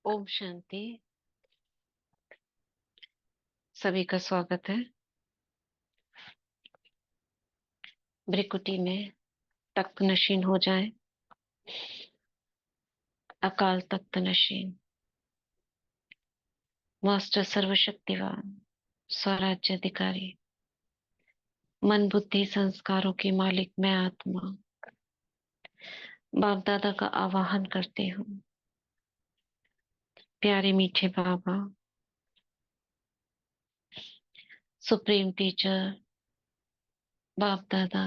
ओम शांति। सभी का स्वागत है। भ्रिकुटी में तख्त नशीन हो जाए। अकाल तख्त नशीन, मास्टर सर्वशक्तिवान, स्वराज्य अधिकारी, मन बुद्धि संस्कारों की मालिक मैं आत्मा बाप दादा का आवाहन करती हूँ। प्यारे मीठे बाबा, सुप्रीम टीचर बाप दादा,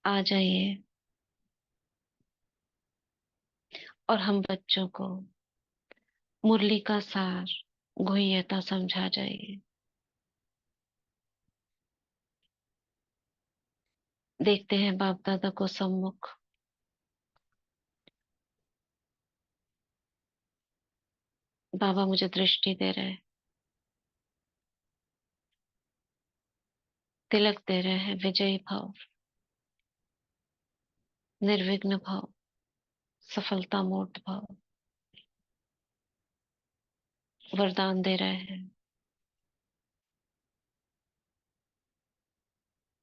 आ जाइए और हम बच्चों को मुरली का सार गुह्यता समझा जाइए। देखते हैं बाप दादा को सम्मुख। बाबा मुझे दृष्टि दे रहे हैं, तिलक दे रहे हैं, विजयी भाव, निर्विघ्न भाव, सफलता मूर्त भाव, वरदान दे रहे हैं।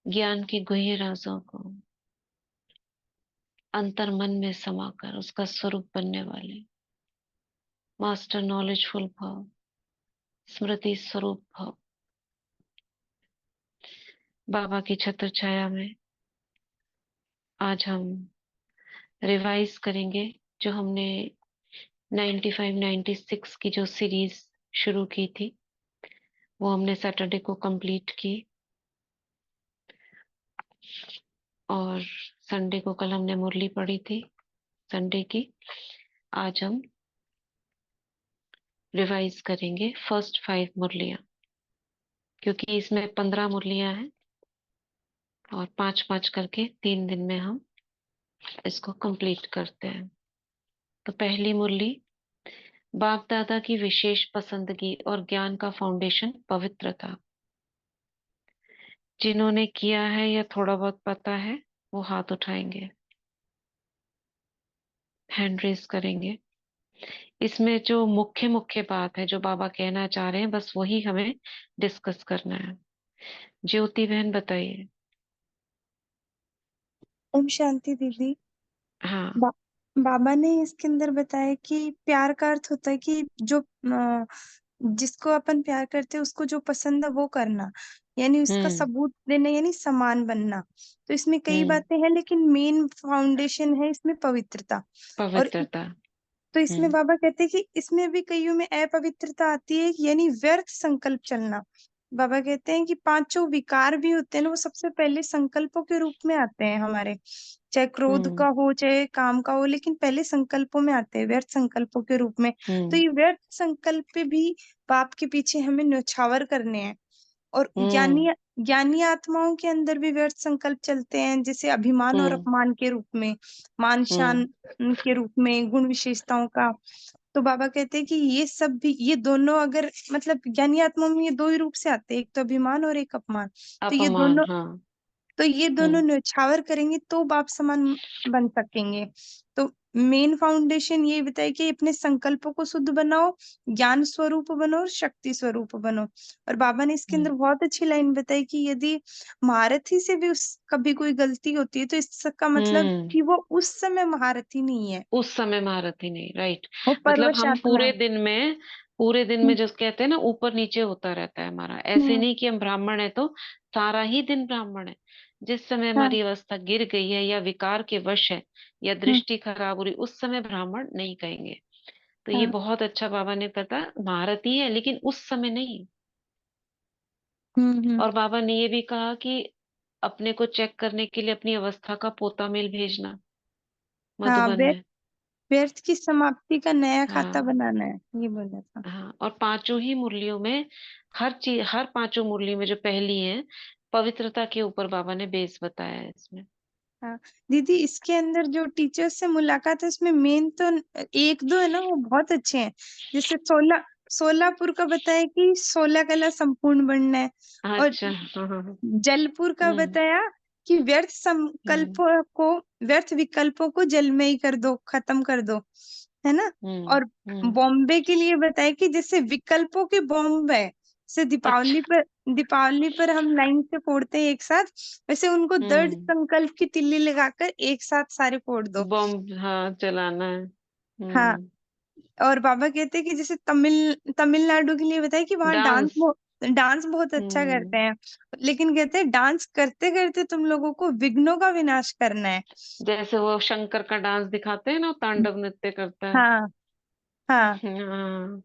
ज्ञान की गुह्य राजों को अंतर मन में समाकर उसका स्वरूप बनने वाले मास्टर नॉलेजफुल भाव, स्मृति स्वरूप भाव, बाबा की छत्र छाया में आज हम रिवाइज करेंगे जो हमने 95 96 की जो सीरीज शुरू की थी वो हमने सैटरडे को कंप्लीट की और संडे को कल हमने मुरली पढ़ी थी संडे की। आज हम रिवाइज करेंगे फर्स्ट 5 मुरलियां, क्योंकि इसमें 15 मुरलियां हैं और 5 5 करके 3 दिन में हम इसको कंप्लीट करते हैं। तो पहली मुरली, बाप दादा की विशेष पसंदगी और ज्ञान का फाउंडेशन पवित्रता। जिन्होंने किया है या थोड़ा बहुत पता है वो हाथ उठाएंगे, हैंड रेस करेंगे। इसमें जो मुख्य मुख्य बात है जो बाबा कहना चाह रहे हैं बस वही हमें डिस्कस करना है। ज्योति बहन बताइए। ओम शांति दीदी। हाँ। बा, बाबा ने इसके अंदर बताया कि प्यार का अर्थ होता है कि जो जिसको अपन प्यार करते हैं उसको जो पसंद है वो करना, यानी उसका हम्म। सबूत देना, यानी समान बनना। तो इसमें कई हम्म। बातें हैं लेकिन मेन फाउंडेशन है इसमें पवित्रता। और पवित्रता। तो इसमें हम्म। बाबा कहते हैं कि इसमें भी कईयों में अपवित्रता आती है, यानी व्यर्थ संकल्प चलना। बाबा कहते हैं कि पांचों विकार भी होते हैं ना, वो सबसे पहले संकल्पों के रूप में आते हैं हमारे, चाहे क्रोध का हम्म। हो चाहे काम का हो, लेकिन पहले संकल्पों में आते हैं, व्यर्थ संकल्पों के रूप में। तो हम्म। ये व्यर्थ संकल्प पे भी बाप के पीछे हमें न्यौछावर करने हैं। और हम्म। ज्ञानी ज्ञानी आत्माओं के अंदर भी व्यर्थ संकल्प चलते हैं, जैसे अभिमान और हम्म। अपमान के रूप में, मान हम्म। शान के रूप में, गुण विशेषताओं का। तो बाबा कहते हैं कि ये सब भी, ये दोनों अगर मतलब ज्ञानी आत्मा में ये दो ही रूप से आते हैं, एक तो अभिमान और एक अपमान। तो ये अपमान। दोनों हाँ। तो ये दोनों हम्म। न्यौछावर करेंगे तो बाप समान बन सकेंगे। तो मेन फाउंडेशन ये बताए कि अपने संकल्पों को शुद्ध बनाओ, ज्ञान स्वरूप बनो और शक्ति स्वरूप बनो। और बाबा ने इसके अंदर बहुत अच्छी लाइन बताई कि यदि महारथी से भी उस कभी कोई गलती होती है तो इसका मतलब हम्म। कि वो उस समय महारथी नहीं है, उस समय महारथी नहीं, राइट। वो मतलब परवश हम आत्मा है। पूरे दिन में हम्म, जो कहते हैं ना ऊपर नीचे होता रहता है हमारा, ऐसे हम्म, नहीं कि हम ब्राह्मण है तो सारा ही दिन ब्राह्मण है। जिस समय हाँ, हमारी अवस्था गिर गई है या विकार के वश है या हम्म, दृष्टि खराब हो रही, उस समय ब्राह्मण नहीं कहेंगे। तो ये हाँ, बहुत अच्छा बाबा ने पता, महारथी है लेकिन उस समय नहीं। हम्म, और बाबा ने ये भी कहा कि अपने को चेक करने के लिए अपनी अवस्था का पोता मेल भेजना हाँ, मधुबन में। व्यर्थ की समाप्ति का नया खाता हाँ। बनाना है, ये बोला था। हाँ, और पांचों ही मुरलियों में हर चीज, हर पांचों मुरली में जो पहली है पवित्रता के ऊपर बाबा ने बेस बताया है इसमें। हाँ दीदी, इसके अंदर जो टीचर्स से मुलाकात है उसमें मेन तो एक दो है ना, वो बहुत अच्छे हैं। जैसे सोलापुर का बताया कि 16 कला संपूर्ण बनना है। और अच्छा। हाँ हाँ हाँ। जलपुर का हम्म। बताया कि हम्म। व्यर्थ विकल्पों को जल में ही कर दो, खत्म कर दो। है ना। हम्म। और हम्म। बॉम्बे के लिए बताए कि जैसे विकल्पों के बॉम्ब है, से अच्छा। दीपावली पर हम लाइन से फोड़ते हैं एक साथ, वैसे उनको दृढ़ हम्म। संकल्प की तिल्ली लगाकर एक साथ सारे फोड़ दो। बॉम्ब, हाँ, चलाना है। हाँ। और बाबा कहते हैं कि जैसे तमिलनाडु के लिए बताया कि वहाँ डांस। डांस बहुत अच्छा हम्म। करते हैं, लेकिन कहते हैं डांस करते करते तुम लोगों को विघ्नों का विनाश करना है। जैसे वो शंकर का डांस दिखाते हैं ना, वो तांडव नृत्य करता है। हाँ। हाँ। हाँ।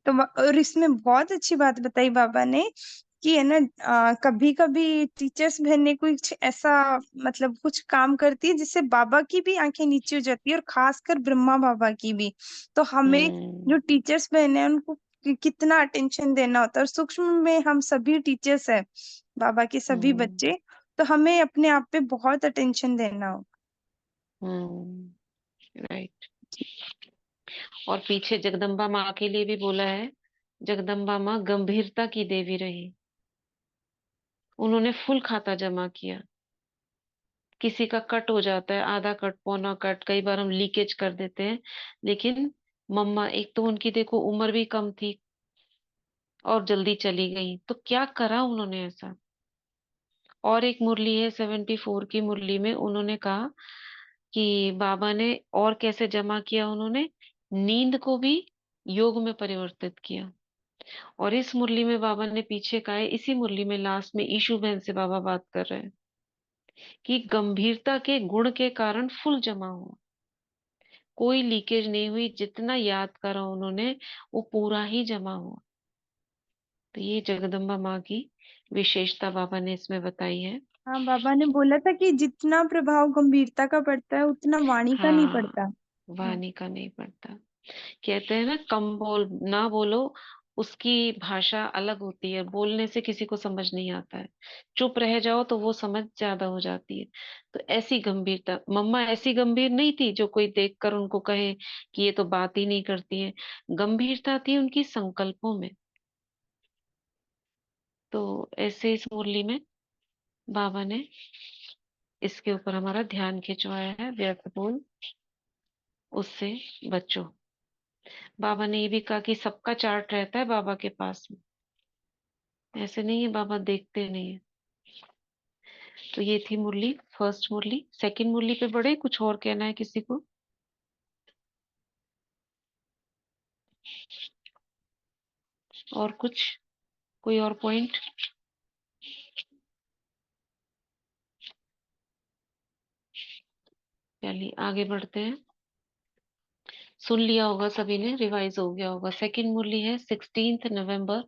तो और इसमें बहुत अच्छी बात बताई बाबा ने कि है ना, कभी कभी टीचर्स बहने कुछ ऐसा मतलब कुछ काम करती है जिससे बाबा की भी आंखें नीचे हो जाती है, और खासकर ब्रह्मा बाबा की भी। तो हमें हम्म। जो टीचर्स बहने हैं उनको कितना अटेंशन देना होता है, और सूक्ष्म में हम सभी टीचर्स हैं, बाबा के सभी हम्म। बच्चे। तो हमें अपने आप पे बहुत अटेंशन देना हो। राइट। और पीछे जगदम्बा माँ के लिए भी बोला है। जगदम्बा माँ गंभीरता की देवी रही। उन्होंने फुल खाता जमा किया। किसी का कट हो जाता है, आधा कट, पौना कट, कई बार हम लीकेज कर देते हैं। लेकिन मम्मा, एक तो उनकी देखो उम्र भी कम थी और जल्दी चली गई, तो क्या करा उन्होंने ऐसा। और एक मुरली है 74 की मुरली में, उन्होंने कहा कि बाबा ने और कैसे जमा किया, उन्होंने नींद को भी योग में परिवर्तित किया। और इस मुरली में बाबा ने पीछे कहा है, इसी मुरली में लास्ट में ईशु बहन से बाबा बात कर रहे हैं कि गंभीरता के गुण के कारण फुल जमा हुआ, कोई लीकेज नहीं हुई, जितना याद करा उन्होंने वो पूरा ही जमा हुआ। तो ये जगदम्बा माँ की विशेषता बाबा ने इसमें बताई है। हाँ, बाबा ने बोला था कि जितना प्रभाव गंभीरता का पड़ता है उतना वाणी का नहीं हाँ, पड़ता। हाँ। वाणी का नहीं पड़ता। कहते हैं ना, कम बोल ना बोलो, उसकी भाषा अलग होती है, बोलने से किसी को समझ नहीं आता है। चुप रह जाओ तो वो समझ ज्यादा हो जाती है। तो ऐसी गंभीरता, मम्मा ऐसी गंभीर नहीं थी जो कोई देखकर उनको कहे कि ये तो बात ही नहीं करती है। गंभीरता थी उनकी संकल्पों में। तो ऐसे इस मुरली में बाबा ने इसके ऊपर हमारा ध्यान खिंचवाया है, व्यर्थ बोल उससे बचो। बाबा ने ये भी कहा कि सबका चार्ट रहता है बाबा के पास में, ऐसे नहीं है बाबा देखते नहीं है। तो ये थी मुरली, फर्स्ट मुरली। सेकंड मुरली पे बढ़े, कुछ और कहना है किसी को? और कुछ, कोई और पॉइंट? चलिए आगे बढ़ते हैं। सुन लिया होगा सभी ने, रिवाइज हो गया होगा। सेकंड मुरली है 16 नवंबर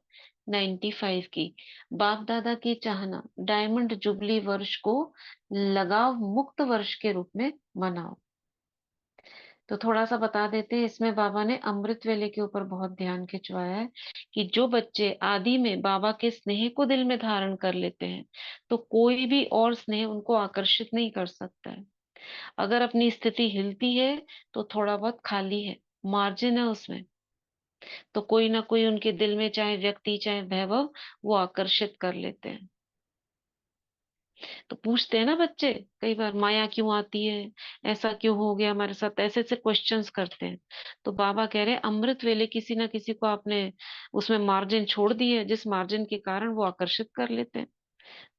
95 की। बाप दादा की चाहना, डायमंड जुबली वर्ष को लगाव मुक्त वर्ष के रूप में मनाओ। तो थोड़ा सा बता देते हैं, इसमें बाबा ने अमृत वेले के ऊपर बहुत ध्यान खिंचवाया है कि जो बच्चे आदि में बाबा के स्नेह को दिल में धारण कर लेते हैं, तो कोई भी और स्नेह उनको आकर्षित नहीं कर सकता है। अगर अपनी स्थिति हिलती है तो थोड़ा बहुत खाली है, मार्जिन है उसमें, तो कोई ना कोई उनके दिल में, चाहे व्यक्ति चाहे वैभव, वो आकर्षित कर लेते हैं। तो पूछते हैं ना बच्चे, कई बार माया क्यों आती है, ऐसा क्यों हो गया हमारे साथ, ऐसे ऐसे क्वेश्चंस करते हैं। तो बाबा कह रहे हैं अमृत वेले किसी ना किसी को आपने उसमें मार्जिन छोड़ दी है, जिस मार्जिन के कारण वो आकर्षित कर लेते हैं।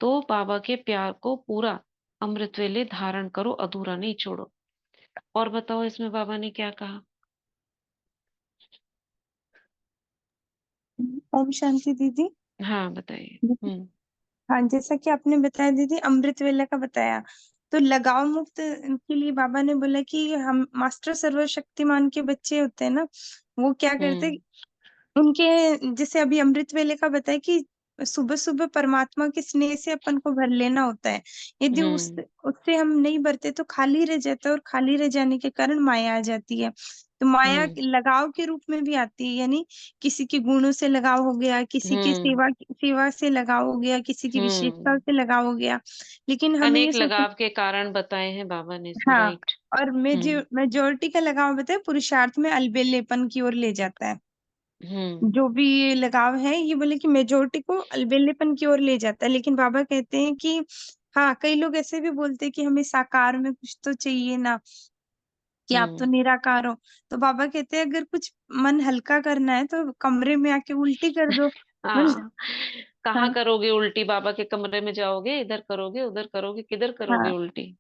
तो बाबा के प्यार को पूरा अमृत वेले धारण करो, अधूरा नहीं छोड़ो। और बताओ इसमें बाबा ने क्या कहा? ओम शांति दीदी। हाँ, बताइए। हम्म। हाँ, जैसा कि आपने बताया दीदी, अमृत वेला का बताया, तो लगाव मुक्त के लिए बाबा ने बोला कि हम मास्टर सर्वशक्तिमान के बच्चे होते हैं ना, वो क्या करते, हम्म। उनके जैसे अभी अमृत वेले का बताया कि सुबह सुबह परमात्मा के स्नेह से अपन को भर लेना होता है। यदि हम्म। उससे हम नहीं भरते तो खाली रह जाता है, और खाली रह जाने के कारण माया आ जाती है। तो माया हम्म। लगाव के रूप में भी आती है, यानी किसी के गुणों से लगाव हो गया, किसी की हम्म। सेवा सेवा से लगाव हो गया, किसी की विशेषता हम्म। से लगाव हो गया। लेकिन हमें ये अनेक सोच, लगाव के कारण बताए हैं बाबा ने इसमें, हाँ, राइट। और हम्म। मेजोरिटी का लगाव बताया पुरुषार्थ में अलबेलेपन की ओर ले जाता है। हम्म। जो भी ये लगाव है ये बोले कि मेजोरिटी को अलबेलेपन की ओर ले जाता है, लेकिन बाबा कहते हैं कि हाँ, कई लोग ऐसे भी बोलते हैं कि हमें साकार में कुछ तो चाहिए ना, कि आप तो निराकार हो। तो बाबा कहते हैं अगर कुछ मन हल्का करना है तो कमरे में आके उल्टी कर दो। मतलब हाँ, कहाँ हाँ करोगे उल्टी? बाबा के कमरे में जाओगे, इधर करोगे उधर करोगे, किधर करोगे हाँ। उल्टी?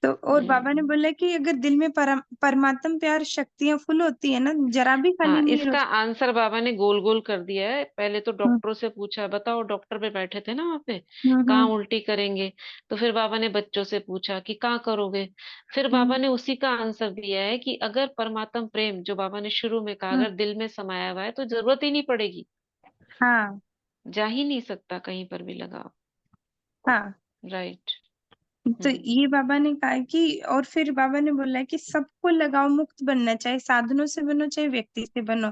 तो और बाबा ने हम्म। बोला कि अगर दिल में परमात्म प्यार शक्तियां फुल होती है ना, जरा भी खाली हाँ, नहीं इसका होती। आंसर बाबा ने गोल गोल कर दिया है। पहले तो हम्म डॉक्टरों से पूछा, बताओ, डॉक्टर पे बैठे थे ना वहां पे, कहाँ हम्म उल्टी करेंगे? तो फिर बाबा ने बच्चों से पूछा कि कहाँ करोगे? फिर बाबा हम्म ने उसी का आंसर दिया है कि अगर परमात्म प्रेम, जो बाबा ने शुरू में कहा, हम्म, अगर दिल में समाया हुआ है तो जरूरत ही नहीं पड़ेगी, हाँ जा ही नहीं सकता कहीं पर भी लगाव। हाँ। राइट। तो हम्म। ये बाबा ने कहा कि, और फिर बाबा ने बोला है कि सबको लगाव मुक्त बनना, चाहे साधनों से बनो चाहे व्यक्ति से बनो,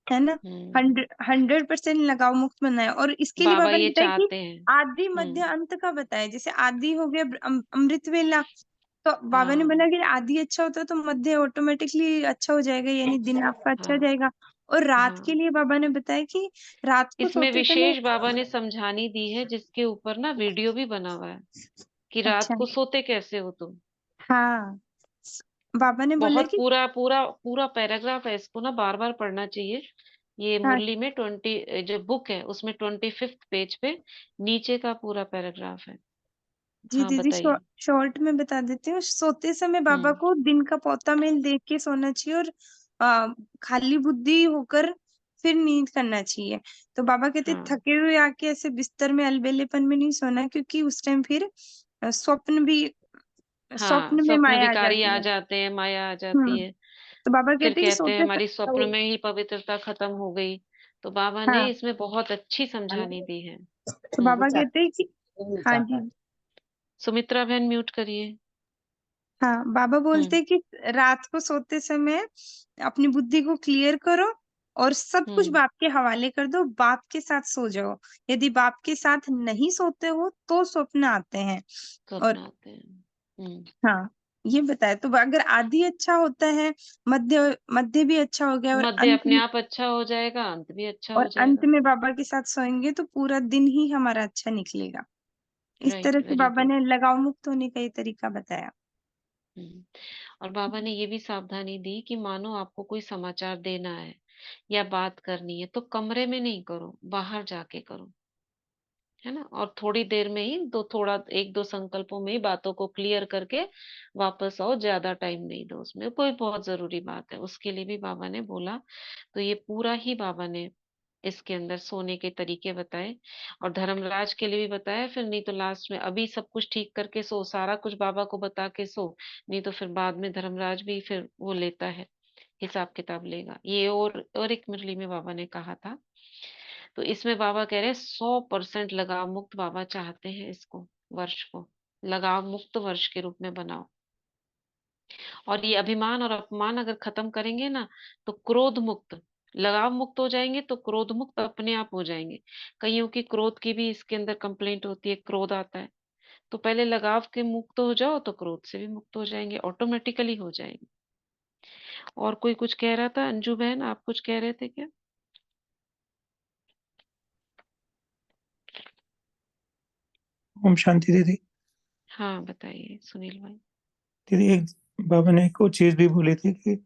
है ना। हम्म। 100% लगाव मुक्त बनना है। और इसके लिए बाबा बाबा ने ये बताया कि चाहते हैं। आदि मध्य हम्म। अंत का बताया। जैसे आदि हो गया अमृत वेला, तो बाबा ने बोला हाँ कि आदि अच्छा होता है तो मध्य ऑटोमेटिकली अच्छा हो जाएगा, यानी दिन आपका अच्छा हाँ जाएगा। और रात के हाँ। लिए बाबा ने बताया कि रात को इसमें सोते समय। विशेष बाबा ने समझानी दी है, जिसके ऊपर ना वीडियो भी बना हुआ है कि रात अच्छा को सोते कैसे हो तुम। हाँ, बाबा ने बोला बहुत कि पूरा पूरा पूरा पैराग्राफ है, इसको ना बार बार पढ़ना चाहिए। ये हाँ मुरली में 20, जो बुक है उसमें 25th पेज पे नीचे का पूरा पैराग्राफ है। जी हाँ दीदी, बताइए। शॉर्ट में बता देती हूँ। सोते समय बाबा हम्म। को दिन का पौता मेल देख के सोना चाहिए, और खाली बुद्धि होकर फिर नींद करना चाहिए। तो बाबा कहते हाँ थके हुए आके ऐसे बिस्तर में अलबेलेपन में नहीं सोना, क्योंकि उस टाइम फिर स्वप्न भी, हाँ, स्वप्न में स्वप्न माया आ विकारी जाती आ है। जाते हैं, माया आ जाती है। तो बाबा फिर कहते हैं कि कहते हैं सोते हमारी स्वप्न में ही पवित्रता खत्म हो गई। तो बाबा ने हाँ, इसमें बहुत अच्छी समझानी दी है। तो हम्म। बाबा कहते हैं कि हाँ जी, सुमित्रा बहन म्यूट करिए। हाँ बाबा बोलते हम्म। हैं कि रात को सोते समय अपनी बुद्धि को क्लियर करो और सब कुछ हम्म। बाप के हवाले कर दो, बाप के साथ सो जाओ। यदि बाप के साथ नहीं सोते हो तो स्वप्न आते हैं। तो और अपनाते हैं। हम्म। हाँ, ये बताया। तो अगर आदि अच्छा होता है, मध्य मध्य भी अच्छा हो गया, मध्य अपने आप अच्छा हो जाएगा, अंत भी अच्छा और हो अंत जाएगा। में बाबा के साथ सोएंगे तो पूरा दिन ही हमारा अच्छा निकलेगा। इस राइट, तरह से वेरी बाबा गुड। ने लगाव मुक्त होने का ये तरीका बताया। हम्म। और बाबा ने ये भी सावधानी दी कि मानो आपको कोई समाचार देना है या बात करनी है तो कमरे में नहीं करो, बाहर जाके करो, है ना। और थोड़ी देर में ही दो, थोड़ा एक दो संकल्पों में ही बातों को क्लियर करके वापस आओ, ज्यादा टाइम नहीं दो उसमें, कोई बहुत जरूरी बात है उसके लिए भी बाबा ने बोला। तो ये पूरा ही बाबा ने इसके अंदर सोने के तरीके बताए, और धर्मराज के लिए भी बताया। फिर नहीं तो लास्ट में अभी सब कुछ ठीक करके सो, सारा कुछ बाबा को बता के सो, नहीं तो फिर बाद में धर्मराज भी फिर वो लेता है, हिसाब किताब लेगा ये। और एक मुरली में बाबा ने कहा था। तो इसमें बाबा कह रहे हैं 100% लगाव मुक्त बाबा चाहते हैं इसको, वर्ष को लगाव मुक्त वर्ष के रूप में बनाओ। और ये अभिमान और अपमान अगर खत्म करेंगे ना, तो क्रोध मुक्त, लगाव मुक्त हो जाएंगे तो क्रोध मुक्त अपने आप हो जाएंगे। कईयों की क्रोध की भी इसके अंदर कंप्लेंट होती है, क्रोध आता है। तो पहले लगाव के मुक्त हो जाओ तो क्रोध से भी मुक्त हो जाएंगे, ऑटोमेटिकली हो जाएंगे। और कोई कुछ कह रहा था, अंजू बहन आप कुछ कह रहे थे क्या? ओम शांति दीदी। हाँ बताइए सुनील भाई। दीदी एक बाबा ने एक और चीज भी बोली थी कि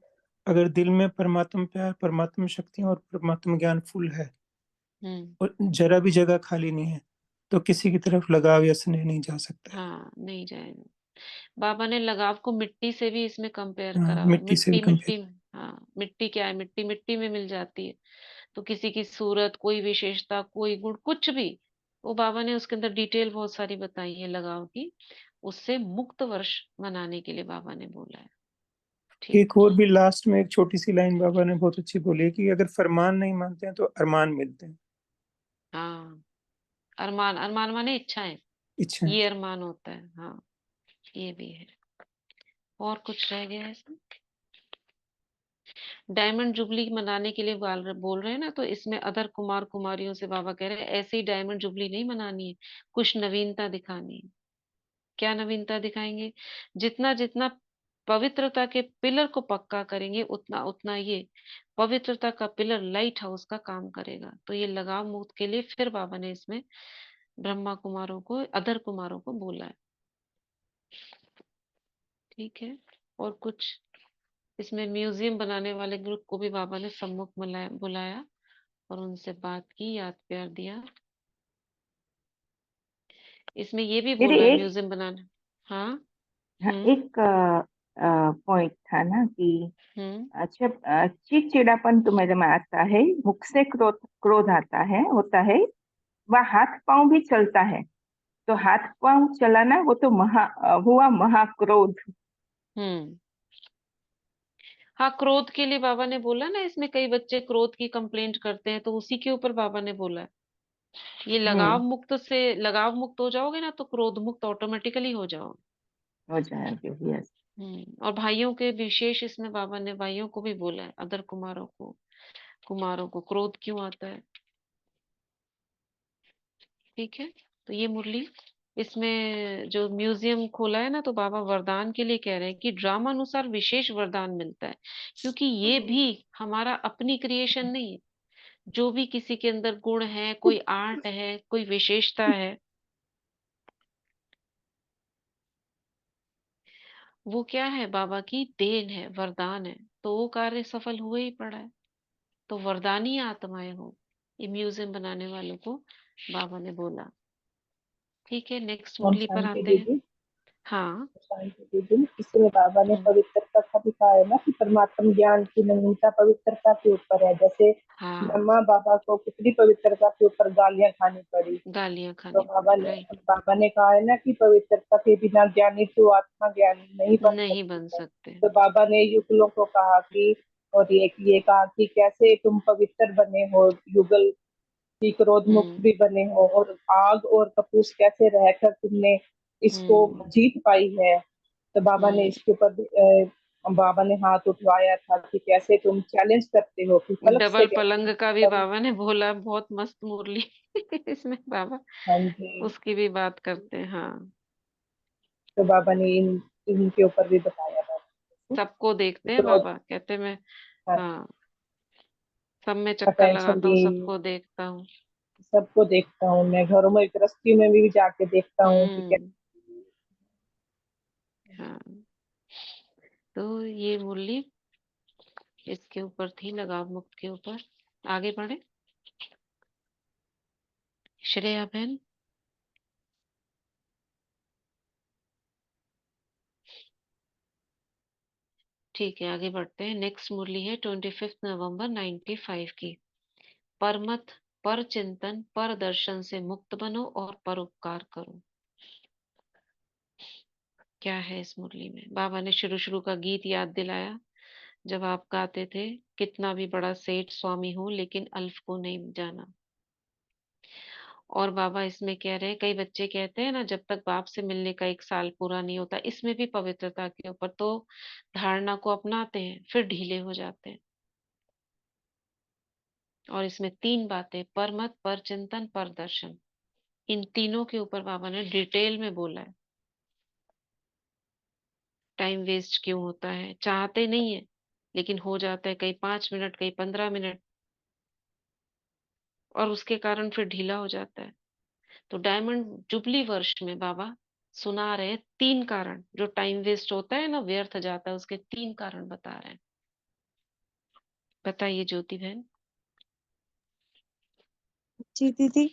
अगर दिल में परमात्म प्यार, परमात्म शक्तियां और परमात्म ज्ञान फुल है हम्म। और जरा भी जगह खाली नहीं है, तो किसी की तरफ लगाव या स्नेह नहीं जा सकता है। हाँ, नहीं जाएगा। बाबा ने लगाव को मिट्टी से भी इसमें कंपेयर हाँ, करा हुआ है। मिट्टी से भी मिट्टी कंपेयर। मिट्टी, हाँ, मिट्टी क्या है, मिट्टी मिट्टी में मिल जाती है। तो किसी की सूरत, कोई विशेषता, कोई गुण, कुछ भी, वो बाबा ने उसके अंदर डिटेल बहुत सारी बताई है लगाव की। उससे मुक्त वर्ष मनाने के लिए बाबा ने बोला है। ठीक। एक और भी लास्ट में एक छोटी सी लाइन बाबा ने बहुत अच्छी बोली है कि अगर फरमान नहीं मानते हैं तो अरमान मिलते हैं। हाँ, अरमान, अरमान माने इच्छाएं, इच्छा। ये अरमान होता है। हाँ, ये भी है। और कुछ रह गया है इसमें? डायमंड जुबली मनाने के लिए बोल रहे हैं ना, तो इसमें अदर कुमार कुमारियों से बाबा कह रहे हैं ऐसे ही डायमंड जुबली नहीं मनानी है, कुछ नवीनता दिखानी है। क्या नवीनता दिखाएंगे? जितना जितना पवित्रता के पिलर को पक्का करेंगे, उतना उतना ये पवित्रता का पिलर लाइट हाउस का काम करेगा। तो ये लगाव मुक्त के लिए फिर बाबा ने इसमें ब्रह्मा कुमारों को, अदर कुमारों को बोला है। ठीक है। और कुछ? इसमें म्यूजियम बनाने वाले ग्रुप को भी बाबा ने सम्मुख बुलाया और उनसे बात की, याद प्यार दिया। इसमें ये भी दीदी बोला है एक, म्यूजियम बनाने। हाँ। हाँ, हम्म। एक पॉइंट था ना कि हम्म। अच्छा, चिड़चिड़ापन तुम्हारे में आता है, मुख से क्रोध क्रोध आता है, होता है, वह हाथ पांव भी चलता है, तो हाथ पांव चलाना वो तो हुआ महाक्रोध। हम्म। हाँ, क्रोध के लिए बाबा ने बोला ना, इसमें कई बच्चे क्रोध की कंप्लेंट करते हैं, तो उसी के ऊपर बाबा ने बोला है। ये हम्म, लगाव मुक्त हो जाओगे ना, तो क्रोध मुक्त ऑटोमेटिकली हो जाओगे। हो जाएंगे, यस। और भाइयों के विशेष इसमें बाबा ने भाइयों को भी बोला है, अदर कुमारों को क्रोध क्यों आता है। ठीक है। तो ये मुरली, इसमें जो म्यूजियम खोला है ना, तो बाबा वरदान के लिए कह रहे हैं कि ड्रामा अनुसार विशेष वरदान मिलता है, क्योंकि ये भी हमारा अपनी क्रिएशन नहीं है। जो भी किसी के अंदर गुण है, कोई आर्ट है, कोई विशेषता है, वो क्या है, बाबा की देन है, वरदान है। तो वो कार्य सफल हुए ही पड़ा है। तो वरदानी आत्माएं हो, ये म्यूजियम बनाने वालों को बाबा ने बोला। ठीक है, नेक्स्ट ओम मुरली पर शांति आते हैं। दीदी। हाँ। शांति दीदी, इसमें बाबा ने हम्म। पवित्रता का भी कहा है ना कि परमात्मा ज्ञान की नवीनता पवित्रता के ऊपर है। जैसे हाँ, ब्रह्मा बाबा को कितनी पवित्रता के ऊपर गालियां खानी पड़ी, गालियां तो खानी पड़ी, राइट। बाबा ने कहा है ना कि पवित्रता के बिना ज्ञानी तो आत्मा ज्ञानी नहीं बन नहीं सकती बन है। सकते। तो बाबा ने युगलों को कहा कि, और ये कहा कि कैसे तुम पवित्र बने हो, युगल की क्रोध मुक्त हम्म। भी बने हो, और आग और कपूस कैसे रहकर तुमने इसको हम्म। जीत पाई है। तो बाबा ने हम्म। इसके ऊपर बाबा ने हाथ उठवाया था कि कैसे तुम चैलेंज करते हो कि फलक से डबल कैसे पलंग का भी तुम। बाबा ने बोला, बहुत मस्त मुरली। इसमें बाबा हाँ जी। उसकी भी बात करते हैं। हाँ, तो बाबा ने इनके ऊपर भी बताया था सबको देखते हैं क्रोध बाबा, कहते मैं। का हाँ, सब में चक्कर टेंशन लगाता भी, हूँ, सबको देखता हूँ। सबको देखता हूँ मैं, घरों में गृहस्थी में भी जाके देखता हूँ कि हम्म। हाँ, तो ये मुरली इसके ऊपर थी, लगाव मुक्त के ऊपर। आगे बढ़े, श्रेया बहन। ठीक है, आगे बढ़ते हैं। नेक्स्ट मुरली है 25 नवंबर 95 की। परमत, पर चिंतन, पर दर्शन से मुक्त बनो और परोपकार करो। क्या है इस मुरली में, बाबा ने शुरू शुरू का गीत याद दिलाया, जब आप गाते थे, कितना भी बड़ा सेठ स्वामी हो लेकिन अल्फ को नहीं जाना। और बाबा इसमें कह रहे हैं, कई बच्चे कहते हैं ना, जब तक बाप से मिलने का 1 साल पूरा नहीं होता, इसमें भी पवित्रता के ऊपर तो धारणा को अपनाते हैं, फिर ढीले हो जाते हैं। और इसमें 3 बातें, परमत, पर चिंतन, पर दर्शन, इन तीनों के ऊपर बाबा ने डिटेल में बोला है। टाइम वेस्ट क्यों होता है, चाहते नहीं है लेकिन हो जाता है, कहीं 5 मिनट, कहीं 15 मिनट, और उसके कारण फिर ढीला हो जाता है। तो डायमंड जुबली वर्ष में बाबा सुना रहे हैं 3 कारण, जो टाइम वेस्ट होता है ना, व्यर्थ जाता है, उसके 3 कारण बता रहे हैं। बताइए ज्योति बहन। जी दीदी।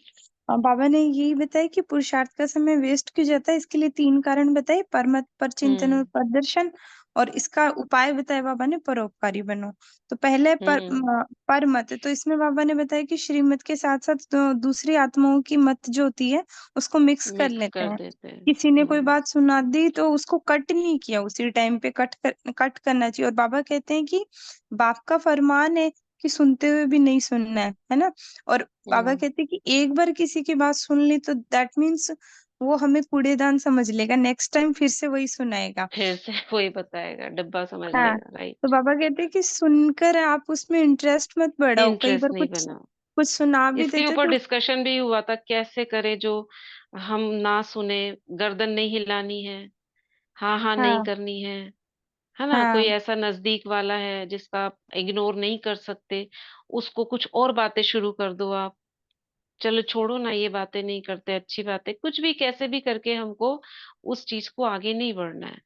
बाबा ने यही बताया कि पुरुषार्थ का समय वेस्ट क्यों जाता है, इसके लिए 3 कारण बताए, परमत, पर चिंतन और हम्म। प्रदर्शन। और इसका उपाय बताया बाबा ने, परोपकारी बनो। तो पहले हम्म। परमत, तो इसमें बाबा ने बताया कि श्रीमत के साथ साथ दूसरी आत्माओं की मत जो होती है उसको मिक्स कर मिक्स लेते कर हैं। देते हैं। किसी ने कोई बात सुना दी तो उसको कट नहीं किया, उसी टाइम पे कट करना चाहिए। और बाबा कहते हैं कि बाप का फरमान है कि सुनते हुए भी नहीं सुनना है ना। और बाबा हम्म। कहते हैं कि एक बार किसी की बात सुन ली तो दैट मीन्स वो हमें कूड़ेदान समझ लेगा, नेक्स्ट टाइम फिर से वही सुनाएगा। फिर से वही बताएगा, डब्बा समझ हाँ। लेगा, तो राइट। बाबा कहते हैं कि सुनकर आप उसमें इंटरेस्ट मत बढ़ाओ, कई बार इंटरेस्ट नहीं कुछ बना। कुछ सुना भी इसके देते ऊपर तो। डिस्कशन भी हुआ था, कैसे करे जो हम ना सुने, गर्दन नहीं हिलानी है, हाँ हाँ नहीं हाँ करनी है ना। कोई हाँ ऐसा नजदीक वाला है जिसका आप इग्नोर नहीं कर सकते, उसको कुछ और बातें शुरू कर दो आप, चलो छोड़ो ना, ये बातें नहीं करते, अच्छी बात है, कुछ भी कैसे भी करके हमको उस चीज को आगे नहीं बढ़ना है।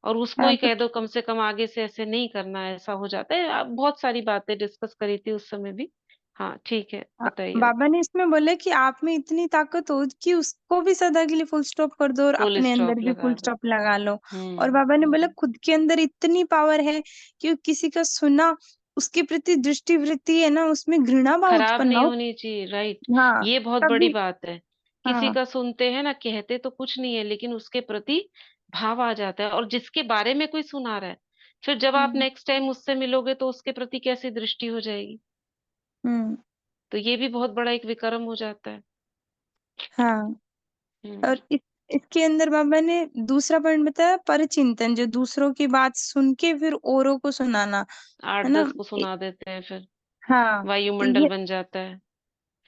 और उसको हाँ ही तो कह दो कम से कम आगे से ऐसे नहीं करना है, ऐसा हो जाता है। आप बहुत सारी बातें डिस्कस करी थी उस समय भी। हाँ ठीक है, बताइए आप। बाबा ने इसमें बोला कि आप में इतनी ताकत हो कि उसको भी सदा के लिए फुल स्टॉप कर दो और फुल अपने अंदर स्टॉप भी लगा फुल दो। स्टॉप लगा लो। और बाबा ने बोला हम्म। खुद के अंदर इतनी पावर है कि किसी का सुना, उसके प्रति दृष्टि वृत्ति है ना, उसमें घृणा भाव खराब उत्पन्न नहीं हो। होनी चाहिए, राइट। हाँ ये बहुत बड़ी तभी। बात है। किसी हाँ। का सुनते हैं ना, कहते तो कुछ नहीं है लेकिन उसके प्रति भाव आ जाता है, और जिसके बारे में कोई सुना रहा है, फिर जब आप हम्म। नेक्स्ट टाइम उससे मिलोगे तो उसके प्रति कैसी दृष्टि हो जाएगी। हम्म। तो ये भी बहुत बड़ा एक विक्रम हो जाता है। हाँ। हम्म। और इसके अंदर बाबा ने दूसरा पॉइंट बताया, परचिंतन, जो दूसरों की बात सुन के फिर औरों को सुनाना, आठ है ना। दस को सुना देते हैं, फिर हाँ तो वायुमंडल बन जाता है।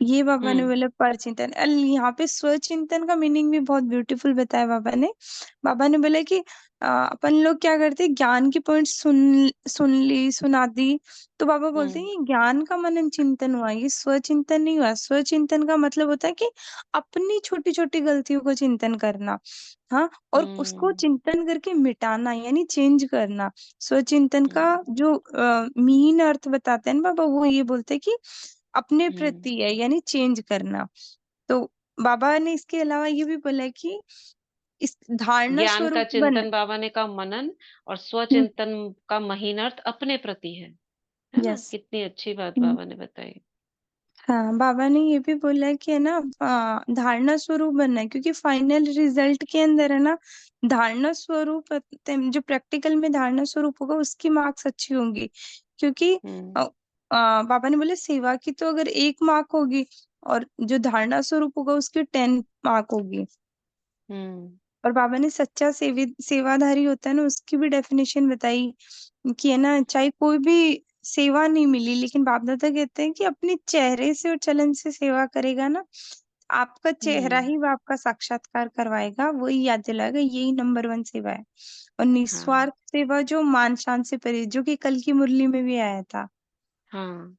ये बाबा ने हम्म। बोला परचिंतन। यहाँ पे स्वचिंतन का मीनिंग भी बहुत ब्यूटीफुल बताया बाबा ने। बाबा ने बोला कि अपन लोग क्या करते हैं, ज्ञान की पॉइंट सुन ली, सुना दी, तो बाबा बोलते हैं हम्म। ये ज्ञान का मनन चिंतन हुआ, ये स्वचिंतन नहीं हुआ। स्वचिंतन का मतलब होता है कि अपनी छोटी छोटी गलतियों को चिंतन करना, हाँ, और उसको हम्म। चिंतन करके मिटाना, यानी चेंज करना। स्वचिंतन का हम्म। जो मीन अर्थ बताते हैं ना बाबा, वो ये बोलते हैं कि अपने हम्म। प्रति है, यानी चेंज करना। तो बाबा ने इसके अलावा ये भी बोला है कि इस धारणा ज्ञान का स्वरूप बन। चिंतन बाबा ने कहा मनन, और हम्म। स्वचिंतन का महीन अर्थ अपने प्रति है ना। यस। कितनी अच्छी बात बाबा ने बताई। हाँ बाबा ने ये भी बोला है कि है ना, धारणा स्वरूप बनना है, क्योंकि फाइनल रिजल्ट के अंदर है ना, धारणा स्वरूप जो प्रैक्टिकल में धारणा स्वरूप होगा उसकी मार्क्स अच्छी होंगी। क्योंकि हम्म। बाबा ने बोले सेवा की तो अगर 1 मार्क होगी, और जो धारणा स्वरूप होगा उसकी 10 मार्क होगी। हम्म। और बाबा ने सच्चा सेवाधारी होता है ना, उसकी भी डेफिनेशन बताई कि है ना, चाहे कोई भी सेवा नहीं मिली, लेकिन बाप दादा कहते हैं कि अपने चेहरे से और चलन से सेवा करेगा ना, आपका चेहरा हम्म। ही वो आपका साक्षात्कार करवाएगा, वही याद दिलाएगा, यही नंबर 1 सेवा है। और हाँ। निस्वार्थ सेवा जो मान शान से परे, जो कि कल की मुरली में भी आया था। हाँ।